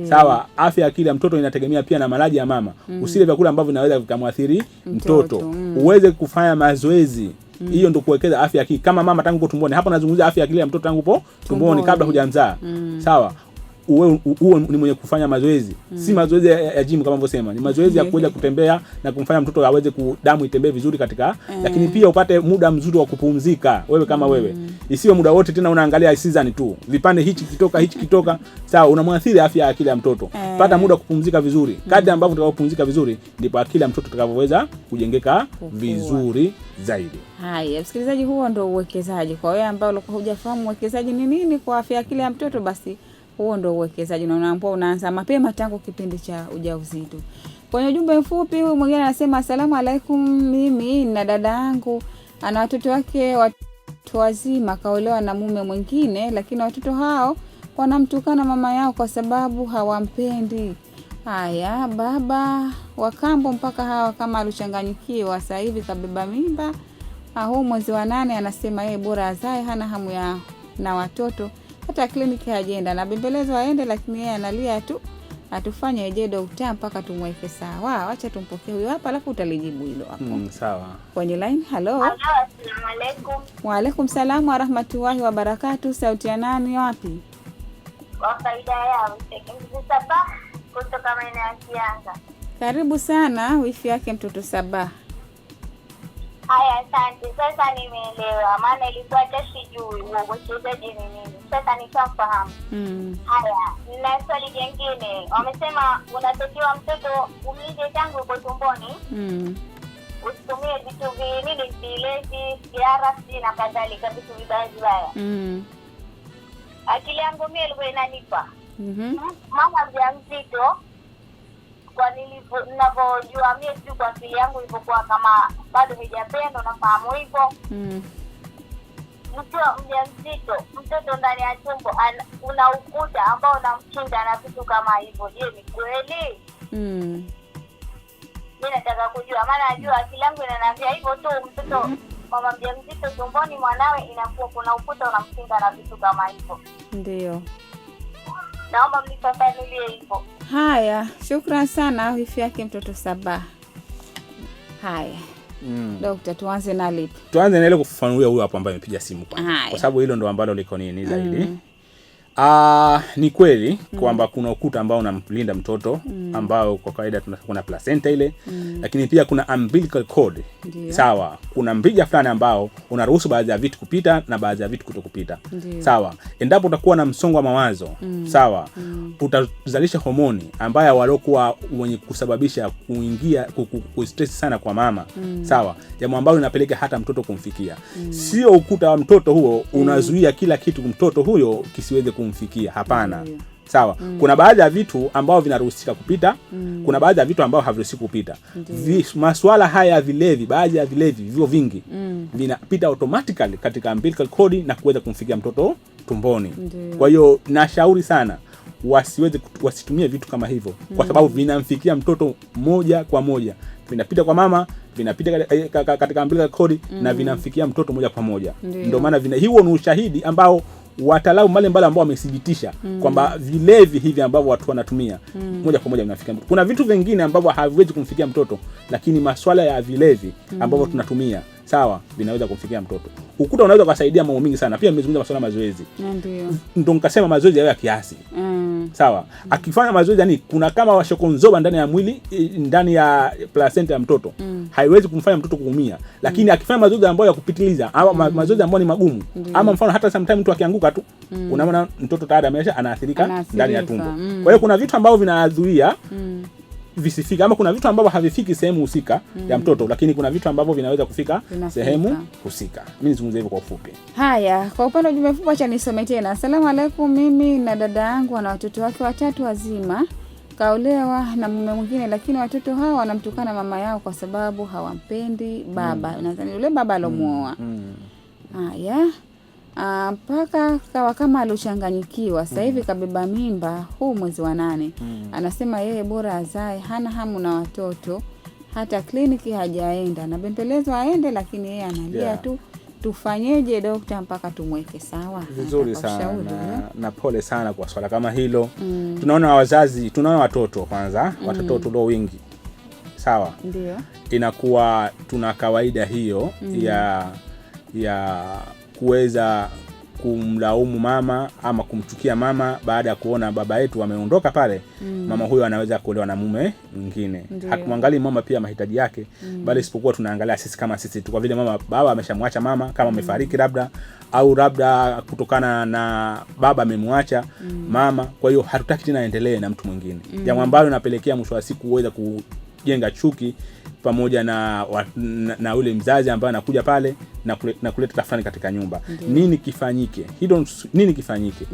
Sawa, afya ya akili ya mtoto inategemea pia na malaji ya mama. Usile vyakula ambavyo vinaweza vikamwathiri mtoto. Uweze kufanya mazoezi. Hiyo ndio kuwekeza afya ya akili. Kama mama tangu uko tumboni, hapa nazungumzia afya ya akili ya mtoto tangu upo tumboni kabla hujamzaa. Sawa. Uwe ni mwenye kufanya mazoezi. Si mazoezi ya gym kama nilivyosema. Ni mazoezi ya kuweza kutembea na kumfanya mtoto aweze damu itembee vizuri katika lakini pia upate muda mzuri wa kupumzika wewe kama wewe. Isiwe muda wote tena unaangalia season tu. Vipande hichi kitoka. Sawa, unamwathiri afya ya akili ya mtoto. Pata muda kupumzika vizuri. Kadri ambavyo utakapopumzika vizuri ndipo akili ya mtoto itakapoweza kujengeka vizuri zaidi. Haya, msikilizaji, huo ndio uwekezaji. Kwa wewe ambao ulikuwa hujafahamu uwekezaji ni nini kwa afya ya akili ya mtoto, basi huo ndio uwekezaji na unaanza mapema tangu kipindi cha ujauzito. Kwenye ujumbe mfupi huyu mwingine anasema asalamu alaikum, mimi na dada yangu ana watoto wake watu wazima, kaolewa na mume mwingine, lakini watoto hao wanamtukana mama yao kwa sababu hawampendi. Haya, baba wa kambo mpaka hawa kama alichanganyikiwa, sasa hivi kabeba mimba. Huu mwezi wa 8 anasema yeye bora azae, hana hamu ya na watoto. Hata kliniki hajaenda na bembelezo aende, lakini yeye analia tu. Atufanye je dokta mpaka tumweke sawa. Acha tumpokee huyo hapa alafu utalijibu hilo hapo. Sawa. Kwenye line, hello. Assalamu alaykum. Wa alaykum salaam wa rahmatullahi wa barakatuh. Sauti ya nani wapi? Kwa faida yao, Sabah kutoka maeneo ya Kianga. Karibu sana, wifi yake mtoto Sabah. Haya, asante. Sasa nimeelewa. Maana ilikuwa hata sijui uwekezaji ni nini. Sasa nishafahamu. Haya, na swali jingine. Wamesema unatakiwa mtoto umlinde tangu uko tumboni. Usitumie vitu vilezi, sigara, na kadhalika, vitu vibaya. Akili yangu mimi ilikuwa inanipa. Mama mjamzito, kwa ninavyojua mimi tu kwa akili yangu ilipokuwa kama bado hajapenda, nafahamu hivyo. Mtu mjamzito, mtoto ndani ya tumbo una ukuta ambao unamkinga na vitu kama hivyo. Je, ni kweli? Mimi nataka kujua, maana najua akili yangu inaniambia hivyo tu. Mtoto mama mjamzito tumboni mwanawe inakuwa kuna ukuta unamkinga na vitu kama hivyo. Ndio. Naomba mnifafanulie hivyo. Haya, shukrani sana wifi yake mtoto Sabah. Haya. Dokta, tuanze na lipi? Tuanze na ile kufafanulia huyo hapo ambaye amepiga simu kwa sababu hilo ndo ambalo liko nini zaidi. Ni kweli kwamba kuna ukuta ambao unamlinda mtoto ambao kwa kawaida kuna placenta ile, lakini pia kuna umbilical cord. Sawa, kuna mrija fulani ambao unaruhusu baadhi ya vitu kupita na baadhi ya vitu kutokupita. Sawa, endapo utakuwa na msongo wa mawazo, sawa, utazalisha homoni ambayo walokuwa wenye kusababisha kuingia stress sana kwa mama. Sawa, jambo ambalo linapeleka hata mtoto kumfikia. Sio ukuta wa mtoto huo unazuia kila kitu mtoto huyo kisiweze kumfikia, hapana. Sawa, kuna baadhi ya vitu ambao vinaruhusika kupita, kuna baadhi ya vitu ambao haviruhusiwi kupita. Masuala haya ya vilevi, baadhi ya vilevi vivyo vingi vinapita automatically katika umbilical cord na kuweza kumfikia mtoto tumboni. Kwa hiyo nashauri sana wasitumie vitu kama hivyo kwa sababu vinamfikia mtoto moja kwa moja. Vinapita kwa mama, vinapita katika umbilical cord na vinamfikia mtoto moja kwa moja. Ndio maana hiyo ni ushahidi ambao wataalamu mbalimbali ambao wamethibitisha kwamba vilevi hivi ambavyo watu wanatumia moja kwa moja vinafikia mtoto. Kuna vitu vingine ambavyo haviwezi kumfikia mtoto, lakini masuala ya vilevi ambavyo tunatumia, sawa, vinaweza kumfikia mtoto. Ukuta unaweza kusaidia mambo mengi sana. Pia nimezungumza masuala mazoezi. Ndio nikasema mazoezi ya kiasi. Sawa. Akifanya mazoezi yani kuna kama washokonzoba ndani ya mwili, ndani ya placenta ya mtoto. Haiwezi kumfanya mtoto kuumia. Lakini akifanya mazoezi ambayo ya kupitiliza au mazoezi ambayo ni magumu, ama mfano hata sometimes mtu akianguka tu, unaona mtoto tayari anaathirika ndani ya tumbo. Kwa hiyo kuna vitu ambavyo vinazuia visifika, ama kuna vitu ambavyo havifiki sehemu husika ya mtoto, lakini kuna vitu ambavyo vinaweza kufika sehemu husika. Mimi nizungumzie hivyo kwa ufupi. Haya, kwa upande wa jumbe fupi acha nisome tena. Asalamu alaykum, mimi na dada yangu na watoto wake watatu wazima. kaolewa na mume mwingine, lakini watoto hawa wanamtukana mama yao kwa sababu hawampendi baba. Nadhani yule baba alomuoa. Haya. Mpaka kawa kama alichanganyikiwa. Sasa hivi kabeba mimba huu mwezi wa 8. Anasema yeye bora azae, hana hamu na watoto. Hata kliniki hajaenda. Na bembelezwa aende, lakini yeye analia tu. Tufanyeje dokta mpaka tumweke sawa? Vizuri sana na pole sana kwa swala kama hilo. Tunaona wazazi, tunaona watoto kwanza, watoto tulio wingi. Sawa? Ndio. Inakuwa tuna kawaida hiyo ya kuweza kumlaumu mama ama kumchukia mama baada ya kuona baba yetu ameondoka pale. Mama huyo anaweza kuolewa na mume mwingine. Hatumwangalii mama pia mahitaji yake, bali isipokuwa tunaangalia sisi kama sisi tu, kwa vile baba ameshamwacha mama, kama amefariki labda, au labda kutokana na baba amemwacha mama, kwa hiyo hatutaki tena aendelee na mtu mwingine. Jambo ambalo linapelekea mwisho wa siku uweza kujenga chuki pamoja na ule mzazi ambaye anakuja pale na kuleta tafrani katika nyumba. Nini kifanyike? Nini kifanyike?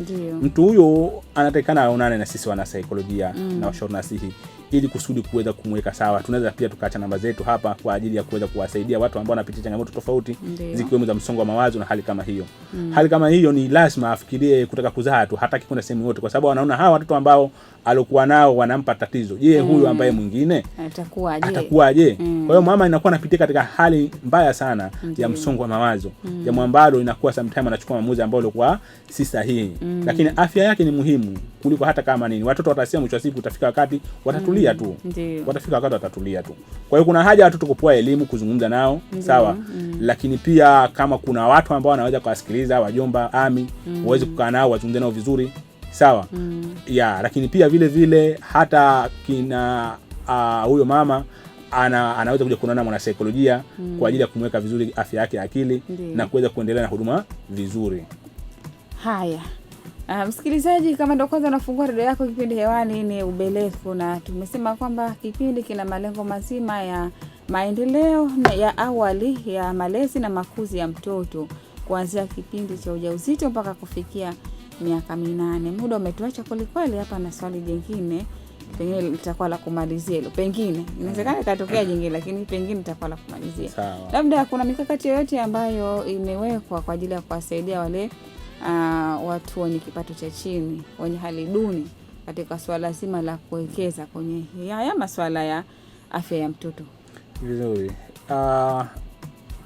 Mtu huyo anatakikana aonane na sisi wana saikolojia na washauri nasihi, ili kusudi kuweza kumweka sawa. Tunaweza pia tukaacha namba zetu hapa kwa ajili ya kuweza kuwasaidia watu ambao wanapitia changamoto tofauti, zikiwemo za msongo wa mawazo na hali kama hiyo. Hali kama hiyo ni lazima afikirie kutaka kuzaa tu, hataki kwenda sehemu yote, kwa sababu anaona hawa watoto ambao alokuwa nao wanampa tatizo. Je, huyu ambaye mwingine atakuwaje? Kwa hiyo mama inakuwa anapitia katika hali mbaya sana ya msongo wa mawazo. Jambo ambalo inakuwa sometimes anachukua maamuzi ambayo yalikuwa si sahihi. Lakini afya yake ni muhimu kuliko hata kama nini. Watoto watasema mwisho wa siku utafika wakati watatulia tu. Watafika wakati watatulia tu. Kwa hiyo kuna haja watoto kupewa elimu, kuzungumza nao, sawa? Lakini pia kama kuna watu ambao wanaweza kuwasikiliza, wajomba, ami, waweze kukaa nao, wazungumze nao vizuri. Sawa? Lakini pia vile hata kina huyo mama anaweza kuja kuonana na mwanasaikolojia kwa ajili ya kumweka vizuri afya yake ya akili na kuweza kuendelea na huduma vizuri. Haya. Msikilizaji, kama ndio kwanza unafungua redio yako, kipindi hewani ni Ubelefu, na tumesema kwamba kipindi kina malengo mazima ya maendeleo ya awali ya malezi na makuzi ya mtoto kuanzia kipindi cha ujauzito mpaka kufikia miaka 8. Muda umetuacha kweli hapa, na swali jingine pengine litakuwa la kumalizia hilo. Pengine inawezekana ikatokea jingine, lakini pengine litakuwa la kumalizia. Labda kuna mikakati yoyote ambayo imewekwa kwa ajili ya kuwasaidia wale watu wenye kipato cha chini, wenye hali duni, katika swala zima la kuwekeza kwenye haya masuala ya afya ya mtoto? Vizuri.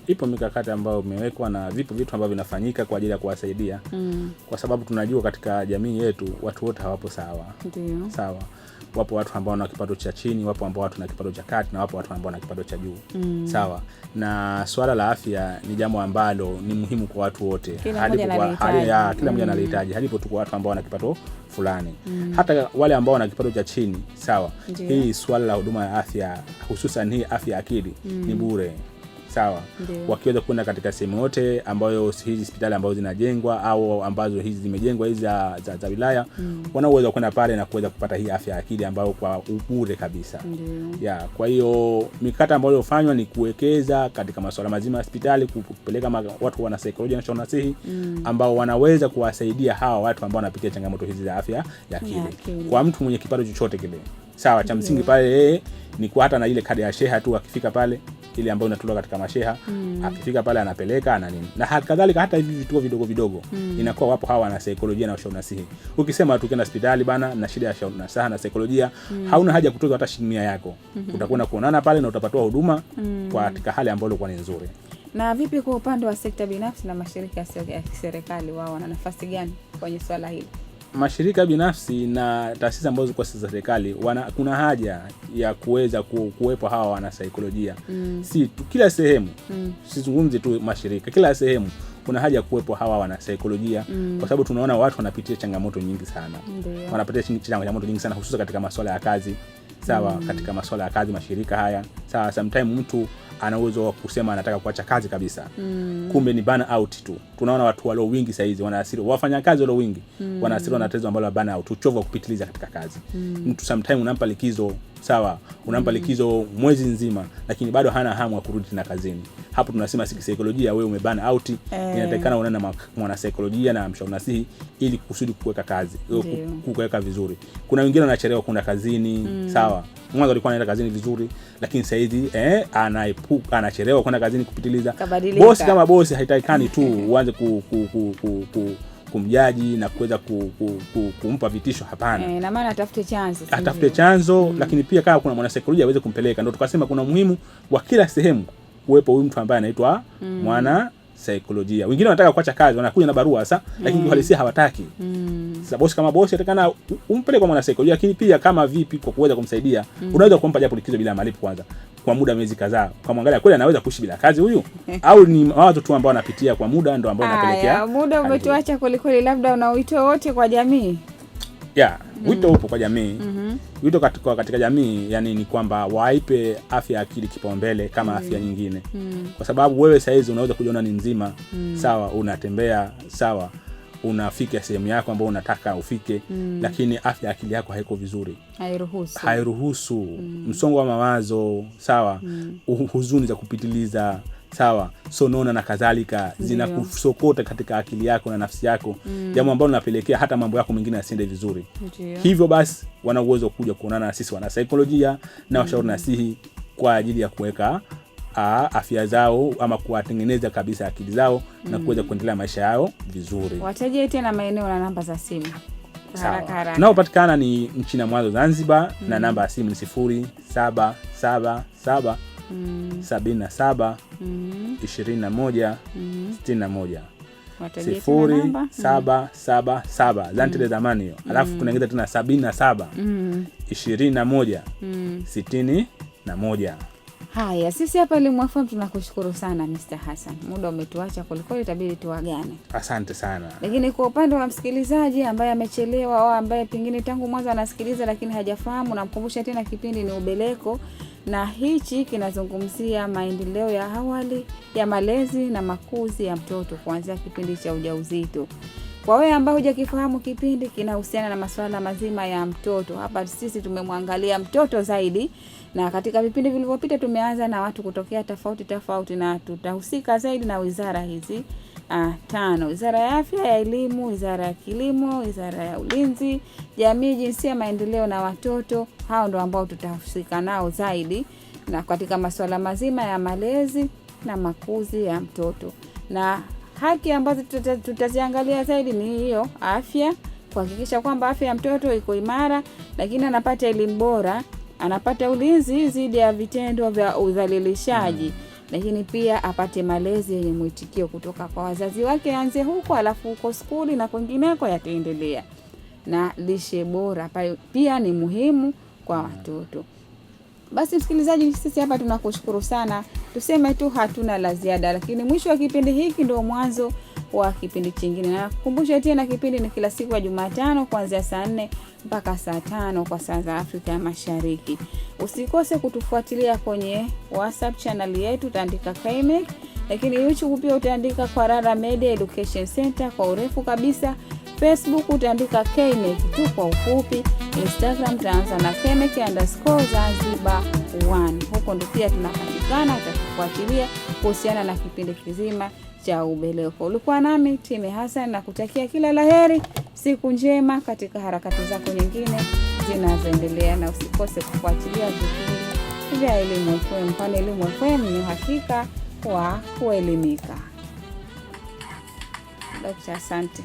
Ipo mikakati ambayo imewekwa na vipo vitu ambavyo vinafanyika kwa ajili ya kuwasaidia. Kwa sababu tunajua katika jamii yetu watu wote hawapo sawa. Ndio. Sawa. Wapo watu ambao wana kipato cha chini, wapo ambao wana kipato cha kati, na wapo watu ambao wana kipato cha juu. Sawa. Na swala la afya ni jambo ambalo ni muhimu kwa watu wote. Kila mmoja analihitaji. Halipo tu kwa watu ambao wana kipato fulani. Hata wale ambao wana kipato cha chini, sawa. Hii swala la huduma ya afya, hususan hii afya ya akili, ni bure. Sawa. Wakiweza kwenda katika sehemu yote ambayo hizi hospitali ambazo zinajengwa au ambazo hizi zimejengwa hizi za wilaya, wanaweza kwenda pale na kuweza kupata hii afya ya akili ambayo kwa bure kabisa. Kwa hiyo mikakati ambayo iliyofanywa ni kuwekeza katika masuala mazima ya hospitali, kupeleka watu wana saikolojia na shauri nasihi ambao wanaweza kuwasaidia hawa watu ambao wanapitia changamoto hizi za afya ya akili. Kwa mtu mwenye kipato chochote kile. Sawa, cha msingi pale ni kwa hata na ile kadi ya sheha tu, akifika pale ile ambayo inatolewa katika masheha, akifika pale anapeleka na nini. Na kadhalika hata hivi vituo vidogo inakuwa wapo hawa na saikolojia na ushauri nasihi. Ukisema tu kwenda hospitali bana na shida ya shauri nasaha na saikolojia, hauna haja kutoka hata shilingi yako. Utakwenda kuonana pale na utapatiwa huduma kwa katika hali ambayo ilikuwa ni nzuri. Na vipi kwa upande wa sekta binafsi na mashirika ya serikali, wao wana nafasi gani kwenye swala hili? Mashirika binafsi na taasisi ambazo kwa serikali kuna haja ya kuweza kuwepo hawa wana saikolojia. Si tu kila sehemu. Sizungumzi tu mashirika, kila sehemu kuna haja kuwepo hawa wana saikolojia, kwa sababu tunaona watu wanapitia changamoto nyingi sana. Wanapitia changamoto nyingi sana hususan katika masuala ya kazi. Sawa, katika masuala ya kazi mashirika haya. Sawa, sometimes mtu ana uwezo wa kusema anataka kuacha kazi kabisa. Kumbe ni burn out tu. Tunaona watu walio wingi sasa hizi wanaasiri, wafanya kazi walio wingi wanaasiri na tatizo ambalo burn out, uchovu wa kupitiliza katika kazi. Mtu sometimes unampa likizo sawa, unampa likizo mwezi nzima, lakini bado hana hamu ya kurudi tena kazini. Hapo tunasema kisaikolojia wewe umebana out. Inatakikana unaenda na mwana saikolojia na mshauri nasihi ili kusudi kuweka kazi, kuweka vizuri. Kuna wengine wanachelewa kwenda kazini, sawa. Mwanzo alikuwa anaenda kazini vizuri, lakini sasa hivi anachelewa kwenda kazini kupitiliza. Bosi kama bosi haitakikani tu uanze kumjaji na kuweza kumpa vitisho, hapana. Na maana atafute chanzo. Lakini pia kama kuna mwana saikolojia aweze kumpeleka. Ndio tukasema kuna muhimu wa kila sehemu kuwepo huyu mtu ambaye anaitwa mwana saikolojia. Wengine wanataka kuacha kazi, wanakuja na barua sasa, lakini uhalisia hawataki. Sasa bosi kama bosi atakana umpeleke kwa mwana saikolojia. Lakini pia kama vipi kwa kuweza kumsaidia, unaweza kumpa japo likizo bila malipo kwanza kwa muda miezi kadhaa, kwa mwangalia kweli anaweza kuishi bila kazi huyu au ni watu tu ambao wanapitia kwa muda ndio ambao unapelekea. Muda umetuacha kweli, labda una wito wote kwa jamii? Wito upo kwa jamii. Wito katika jamii yani ni kwamba waipe afya ya akili kipaumbele kama afya nyingine. Kwa sababu wewe saizi unaweza kujiona ni nzima, sawa, unatembea, sawa, unafika sehemu yako ambayo unataka ufike, lakini afya ya akili yako haiko vizuri. Hairuhusu. Msongo wa mawazo, sawa, huzuni za kupitiliza, sawa, sonona na kadhalika zinakusokota katika akili yako na nafsi yako, jambo ambalo linapelekea hata mambo yako mengine yasiende vizuri. Hivyo basi wana uwezo kuja kuonana na sisi wana saikolojia na washauri nasihi kwa ajili ya kuweka afya zao ama kuwatengeneza kabisa akili zao na kuweza kuendelea maisha yao vizuri. Wataje tena maeneo na namba za simu? Haraka. Nao patikana ni nchini Mwanza Zanzibar, na namba ya simu ni 0777 77 21 61. 0777 zantile zamani hiyo. Alafu tunaongeza tena 77 21 61. Haya, sisi hapa Elimu FM tunakushukuru sana Mr. Hassan. Muda umetuacha kweli, itabidi tuagane. Asante sana. Lakini kwa upande wa msikilizaji ambaye amechelewa au ambaye pengine tangu mwanzo anasikiliza lakini hajafahamu, namkumbusha tena kipindi ni Ubeleko, na hichi kinazungumzia maendeleo ya awali ya malezi na makuzi ya mtoto kuanzia kipindi cha ujauzito. Kwa wewe ambao hujakifahamu, kipindi kinahusiana na masuala mazima ya mtoto. Hapa sisi tumemwangalia mtoto zaidi, na katika vipindi vilivyopita tumeanza na watu kutokea tofauti, na tutahusika zaidi na wizara hizi 5: Wizara ya Afya, ya Elimu, Wizara ya Kilimo, Wizara ya Ulinzi, Jamii, Jinsia, Maendeleo na Watoto. Hao ndio ambao tutahusika nao zaidi na katika masuala mazima ya malezi na makuzi ya mtoto. Na haki ambazo tutaziangalia zaidi ni hiyo afya, kuhakikisha kwamba afya ya mtoto iko imara, lakini anapata elimu bora, anapata ulinzi dhidi ya vitendo vya udhalilishaji, lakini pia apate malezi yenye mwitikio kutoka kwa wazazi wake, anze huko alafu huko skuli na kwingineko yataendelea. Na lishe bora pia ni muhimu kwa watoto. Basi msikilizaji, sisi hapa tunakushukuru sana. Tuseme tu hatuna la ziada, lakini mwisho wa kipindi hiki ndio mwanzo wa kipindi kingine. Na kukumbusha tena kipindi ni kila siku ya Jumatano kuanzia saa 4 mpaka saa 5 kwa saa za Afrika ya Mashariki. Usikose kutufuatilia kwenye WhatsApp channel yetu, utaandika KMEC, lakini YouTube pia utaandika kwa Rara Media Education Center kwa urefu kabisa. Facebook utaandika KMEC tu kwa ufupi. Instagram utaanza na KMEC_Zanzibar 1. Huko ndio pia tunapatikana, utafuatilia kuhusiana na kipindi kizima cha Ubeleko. Ulikuwa nami Timi Hassan, na kutakia kila laheri, siku njema katika harakati zako nyingine zinazoendelea, na usikose kufuatilia vipindi vya Elimu FM, kwani Elimu FM ni uhakika wa kuelimika. Asante.